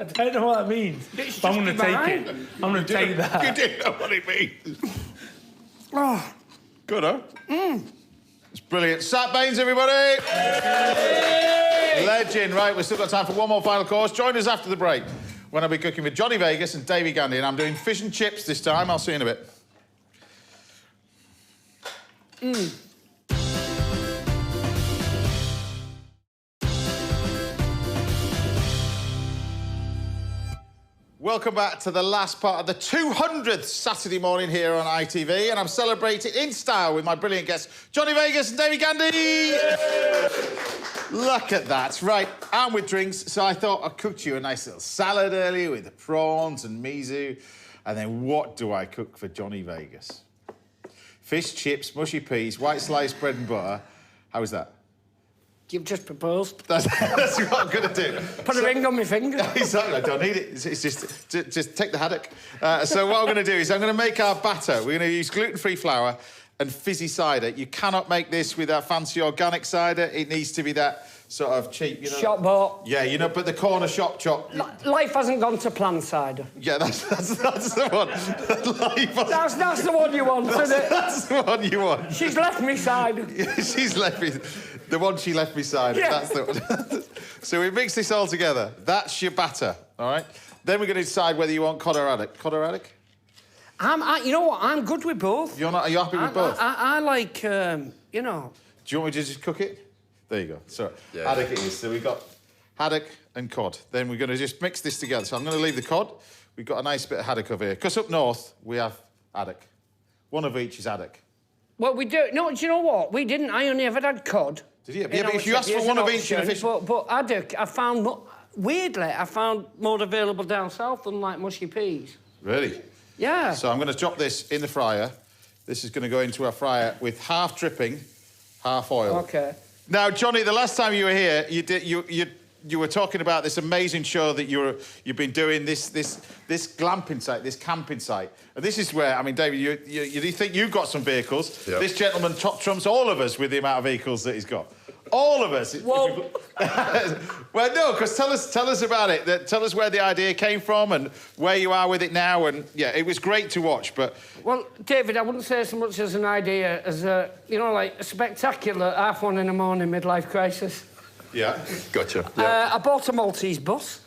I don't know what that means. But I'm going to take it. I'm going to take that. You do know what it means. Oh. Good, huh? It's brilliant. Sat Bains, everybody! Legend. Right, we've still got time for one more final course. Join us after the break when I'll be cooking with Johnny Vegas and Davey Gandy, and I'm doing fish and chips this time. I'll see you in a bit. Welcome back to the last part of the 200th Saturday morning here on ITV, and I'm celebrating in style with my brilliant guests, Johnny Vegas and Davey Gandy. Look at that. Right, and with drinks, so I thought I cooked you a nice little salad earlier with the prawns and miso, and then what do I cook for Johnny Vegas? Fish, chips, mushy peas, white sliced bread and butter. How is that? You've just proposed. That's what I'm going to do. Put a ring on my finger. Exactly, I don't need it. It's just take the haddock. So what I'm going to do is I'm going to make our batter. We're going to use gluten-free flour and fizzy cider. You cannot make this with that fancy organic cider. It needs to be that sort of cheap, you know. Shop bought. Yeah, you know, but the corner shop chop. Life hasn't gone to plan cider. Yeah, that's the one. That's the one you want, isn't it? That's the one you want. She's left me cider. Yeah, she's left me. The one she left me cider. Yeah. That's the one. So we mix this all together. That's your batter, all right? Then we're going to decide whether you want cod or haddock. Cod or haddock? You know what? I'm good with both. Are you happy with both? I like, you know. Do you want me to just cook it? There you go. So haddock it is. So we've got haddock and cod. Then we're going to just mix this together. So I'm going to leave the cod. We've got a nice bit of haddock over here. Because up north, we have haddock. One of each is haddock. Well, we do. No, do you know what? We didn't. I only ever had cod. Did you? Yeah, but if you asked for one of each in a fish... But haddock, I found... Weirdly, I found more available down south than, like, mushy peas. Really? Yeah. So I'm going to drop this in the fryer. This is going to go into our fryer with half dripping, half oil. OK. Now, Johnny, the last time you were here, you were talking about this amazing show that you've been doing, this glamping site, this camping site. And this is where, I mean, David, you think you've got some vehicles. Yep. This gentleman top trumps all of us with the amount of vehicles that he's got. All of us. Well, well, no, because tell us about it. Tell us where the idea came from and where you are with it now. And yeah, it was great to watch. But well, David, I wouldn't say so much as an idea as you know, like a spectacular 1:30 in the morning midlife crisis. Yeah, gotcha. Yeah. I bought a Maltese bus.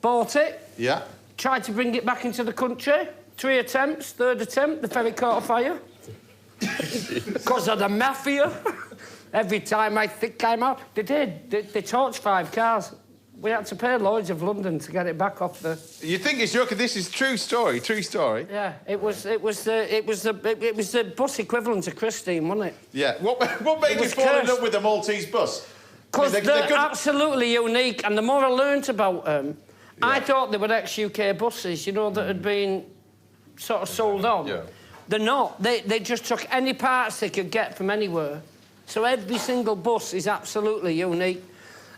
Bought it. Yeah. Tried to bring it back into the country. 3 attempts. 3rd attempt, the ferry caught a fire. Because of the mafia. Every time I think came out, they did. They torched 5 cars. We had to pay Lloyd's of London to get it back off the... You think it's joking? This is true story. Yeah, it was the bus equivalent to Christine, wasn't it? Yeah. What made you fall in love with the Maltese bus? Because they're absolutely unique, and the more I learnt about them, I thought they were ex-UK buses, you know, that had been sort of sold on. Yeah. They're not. They just took any parts they could get from anywhere. So every single bus is absolutely unique.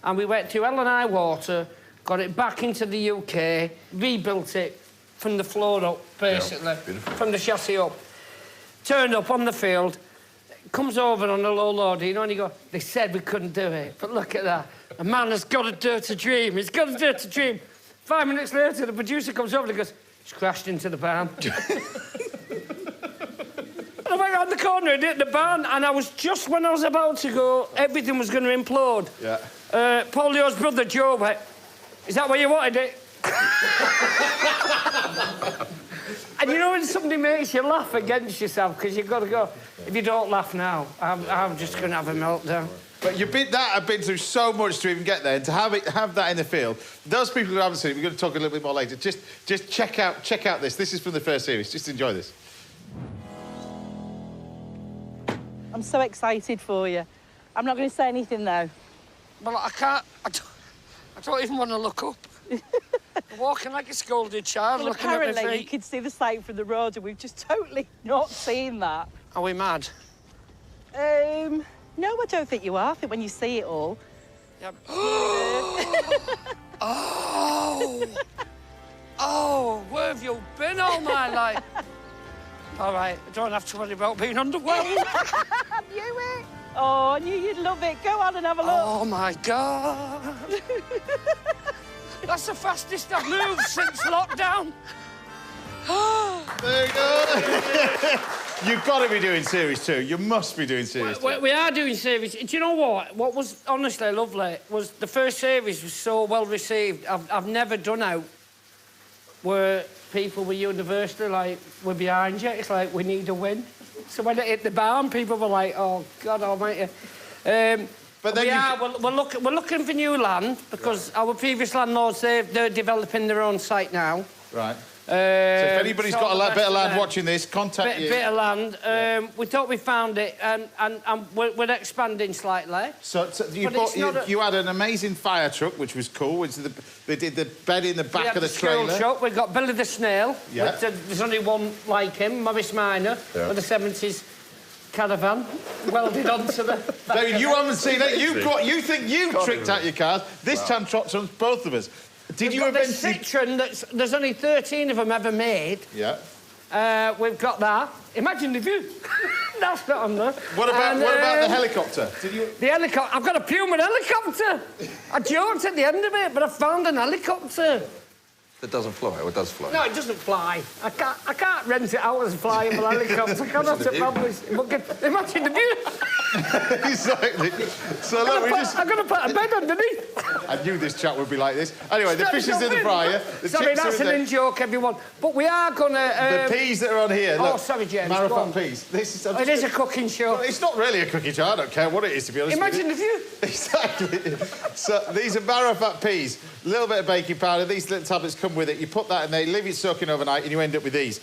And we went through hell and high water, got it back into the UK, rebuilt it from the floor up, basically, from the chassis up. Turned up on the field, comes over on a low loader, you know, and you go, they said we couldn't do it, but look at that. A man has got a dirty dream. He's got a dirty dream. 5 minutes later, the producer comes over and goes, it's crashed into the barn. I went round the corner and hit the barn, and I was just when I was about to go, everything was going to implode. Yeah. Paul Leo's brother, Joe, went, is that where you wanted it? And you know when somebody makes you laugh against yourself, because you've got to go, if you don't laugh now, I'm just going to have a meltdown. But I've been through so much to even get there, and to have that in the field. Those people who haven't seen it, we're going to talk a little bit more later. Just check out this. This is from the first series. Just enjoy this. I'm so excited for you. I'm not going to say anything, though. Well, I can't... I don't even want to look up. I'm walking like a scolded child, Well, looking at my apparently, you feet. can see the sight from the road, and we've just totally not seen that. Are we mad? No, I don't think you are. I think when you see it all... Yep. Oh, where have you been all my life? All right, I don't have to worry about being underwhelmed. I knew it. Oh, I knew you'd love it. Go on and have a look. Oh, my God. That's the fastest I've moved since lockdown. There you go. You've got to be doing series 2. You must be doing series 2. We are doing series. Do you know what? What was honestly lovely was the first series was so well received. I've never done out where people were universally like, we're behind you. It's like, we need a win. So when it hit the barn, people were like, oh, God almighty. But then we're looking for new land because our previous landlords, they're developing their own site now. Right. So if anybody's got a bit of land watching this, contact you. Bit of land. We thought we found it, and we're expanding slightly. So you had an amazing fire truck, which was cool. Which they did the bed in the back of the trailer. Truck. We've got Billy the Snail. Yeah. There's only one like him, Morris Minor, with a 70s caravan welded onto the. David, you haven't seen it. You think you've tricked out your cars. This time, trumps both of us. Did you eventually... Citroen, there's only 13 of them ever made. Yeah. We've got that. Imagine the view. That's not on there. What about the helicopter? The helicopter. I've got a Puma helicopter. I joked at the end of it, but I found an helicopter. It doesn't fly, or it does fly? No, it doesn't fly. I can't rent it out as a flyable helicopter. I cannot promise. Imagine the view. Exactly. So look, I'm going to put a bed underneath. I knew this chat would be like this. Anyway, the fish is in the fryer. Sorry, that's an in-joke, everyone. But we are going to... the peas that are on here. Oh, look, sorry, James. Marathon peas. It is a cooking show. Well, it's not really a cooking show. I don't care what it is, to be honest. Imagine the view. Exactly. So these are Marafat peas. A little bit of baking powder. These little tablets come with it. You put that in there, leave it soaking overnight, and you end up with these.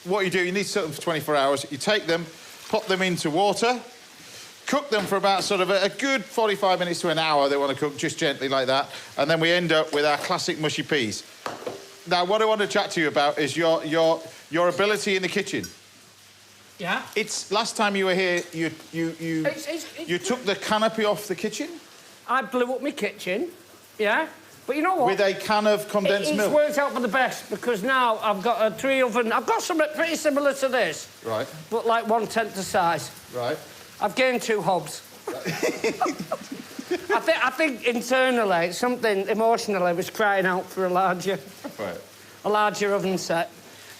What you do, you need to soak them for 24 hours. You take them, put them into water, cook them for about sort of a good 45 minutes to an hour. They want to cook just gently like that. And then we end up with our classic mushy peas. Now, what I want to chat to you about is your ability in the kitchen. Yeah? It's last time you were here, you took the canopy off the kitchen? I blew up my kitchen, yeah? But you know what? With a can of condensed milk? It's worked out for the best, because now I've got a 3 oven... I've got something pretty similar to this. Right. But like 1/10 the size. Right. I've gained 2 hobs. I think internally, something emotionally was crying out for a larger oven set.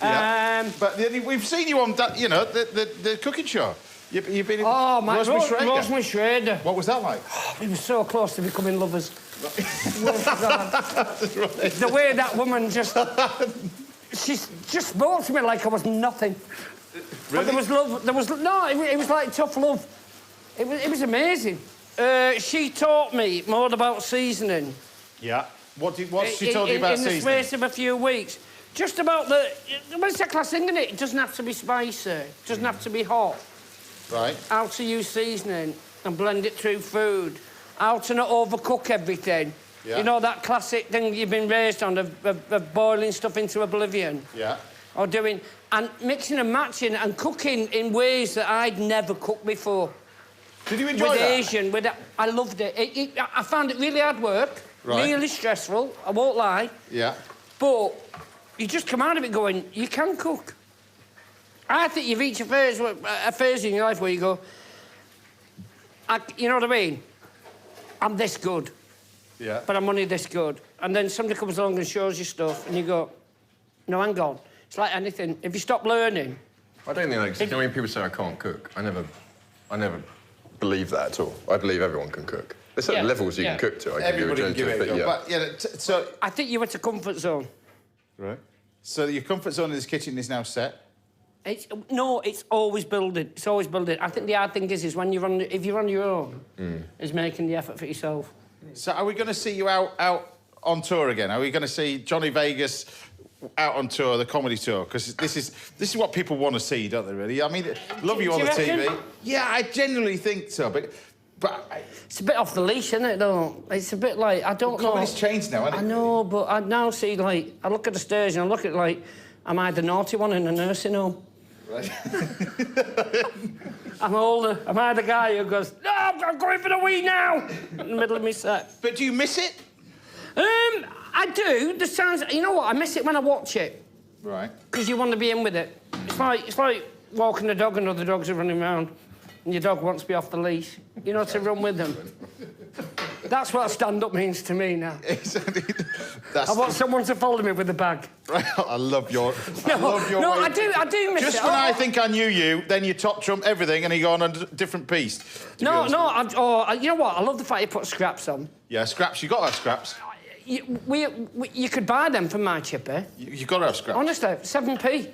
Yeah. But we've seen you on that, you know, the cooking show. You've been in Rosemary Schrader. What was that like? We were so close to becoming lovers. The way that woman just... she just spoke to me like I was nothing. Really? But there was love. It was like tough love. It was amazing. She taught me more about seasoning. Yeah. What she told you about seasoning? In the space of a few weeks. Just about it's a class thing, isn't it? It doesn't have to be spicy. It doesn't have to be hot. Right. How to use seasoning and blend it through food. How to not overcook everything. Yeah. You know that classic thing you've been raised on of boiling stuff into oblivion. Yeah. Or doing... And mixing and matching and cooking in ways that I'd never cooked before. Did you enjoy that? Asian, I loved it. I found it really hard work. Right. Really stressful, I won't lie. Yeah. But you just come out of it going, you can cook. I think you reach a phase in your life where you go, you know what I mean? I'm this good. Yeah. But I'm only this good. And then somebody comes along and shows you stuff, and you go, no, hang on. It's like anything. If you stop learning... I don't think that... I mean, people say I can't cook. I never believe that at all. I believe everyone can cook. There's certain levels you can cook to. Everybody can give it a go. But, so... I think you were to comfort zone. Right. So your comfort zone in this kitchen is now set? It's always building. It's always building. I think the hard thing is if you're on your own, is making the effort for yourself. So are we going to see you out on tour again? Are we going to see Johnny Vegas out on tour, the comedy tour? Because this is what people want to see, don't they, really? I mean, love you on the TV. Yeah, I genuinely think so, but it's a bit off the leash, isn't it, though? It's a bit like, I don't know... Comedy's changed now, hasn't it? I know, but I now see, like... I look at the stage and I look at, like, am I the naughty one in a nursing home? Right. I'm older. Am I the guy who goes, no, I'm going for the wee now, in the middle of my set? But do you miss it? I do. The sounds... You know what? I miss it when I watch it. Right. Because you want to be in with it. It's like walking a dog and other dogs are running around and your dog wants to be off the leash. You know, to run with them. That's what stand-up means to me now. That's I want someone to follow me with a bag. I love your... No, I do miss Just it. when I think I knew you, then you top trump everything and you go on a different piece. You know what? I love the fact you put scraps on. Yeah, scraps. You got to have scraps. You could buy them from my chipper. You got to have scraps. Honestly, 7p.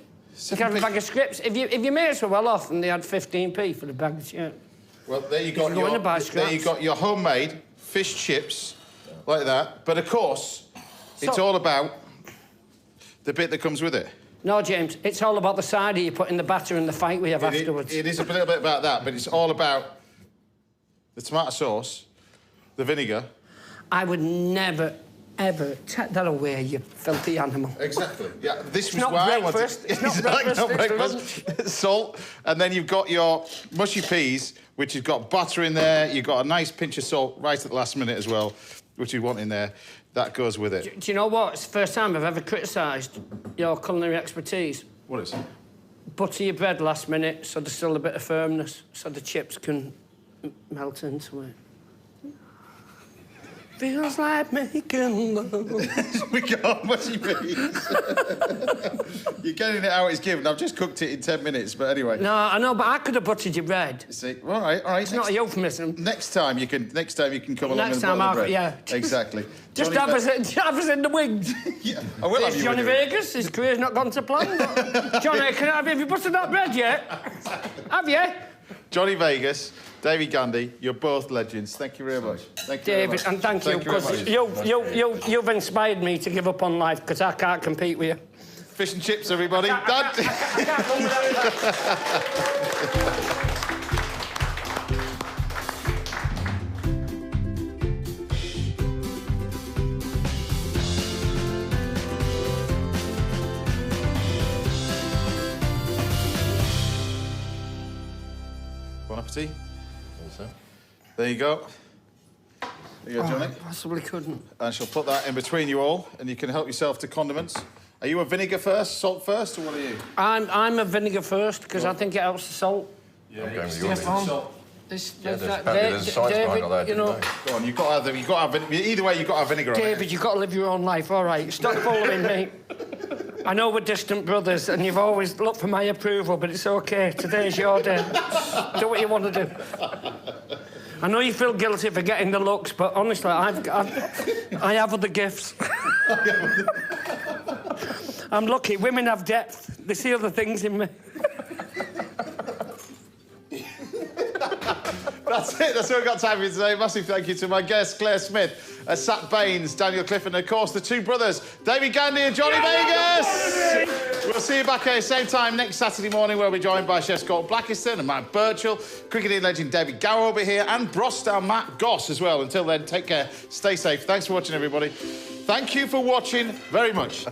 You can have a bag of scripts. If your mates were well off and they had 15p for the bag of chips. Well, there you got your homemade fish chips, like that. But of course, it's all about the bit that comes with it. No, James, it's all about the cider you put in the batter and the fight we have afterwards. It is a little bit about that, but it's all about the tomato sauce, the vinegar. I would never, ever take that away, you filthy animal. Exactly. Yeah, this was why breakfast. I wanted... It's not breakfast, not it's breakfast. Salt, and then you've got your mushy peas, which has got butter in there. You've got a nice pinch of salt right at the last minute as well, which you want in there. That goes with it. Do you know what? It's the first time I've ever criticised your culinary expertise. What is it? Butter your bread last minute so there's still a bit of firmness, so the chips can melt into it. Feels like making love. We got mushy peas. You're getting it how it's given. I've just cooked it in 10 minutes, but anyway. No, I know, but I could have buttered your bread. See, all right. It's not a euphemism. Next time you can come along and butter the bread. Yeah. Exactly. Just have us in the wings. Yeah, I will have you. Johnny Vegas, his career's not gone to plan. Johnny, have you buttered that bread yet? Have you? Johnny Vegas, David Gandy, you're both legends. Thank you very much. Thank you, David, and thank you, because you've inspired me to give up on life, because I can't compete with you. Fish and chips, everybody. I can't come without that. Bon appetit. Also. There you go. There you go, Johnny. I possibly couldn't. I shall put that in between you all, and you can help yourself to condiments. Are you a vinegar first, salt first, or what are you? I'm a vinegar first, because I think it helps the salt. Yeah, I'm going with your salt. There's a science behind all that, you know. Go on, you've got to have either way, you've got to have vinegar on it. David, you've got to live your own life, all right? Stop following me. I know we're distant brothers, and you've always looked for my approval, but it's OK. Today's your day. Do what you want to do. I know you feel guilty for getting the looks, but honestly, I have other gifts. I'm lucky. Women have depth. They see other things in me. That's it. That's all we've got time for today. Massive thank you to my guests, Clare Smyth, Sat Bains, Daniel Clifford, and, of course, the two brothers, David Gandy and Johnny Vegas. We'll see you back here same time next Saturday morning, where we're joined by Chef Scott Blackiston and Matt Birchall, cricketing legend David Gower will be here, and Bros star Matt Goss as well. Until then, take care, stay safe. Thanks for watching, everybody. Thank you for watching very much.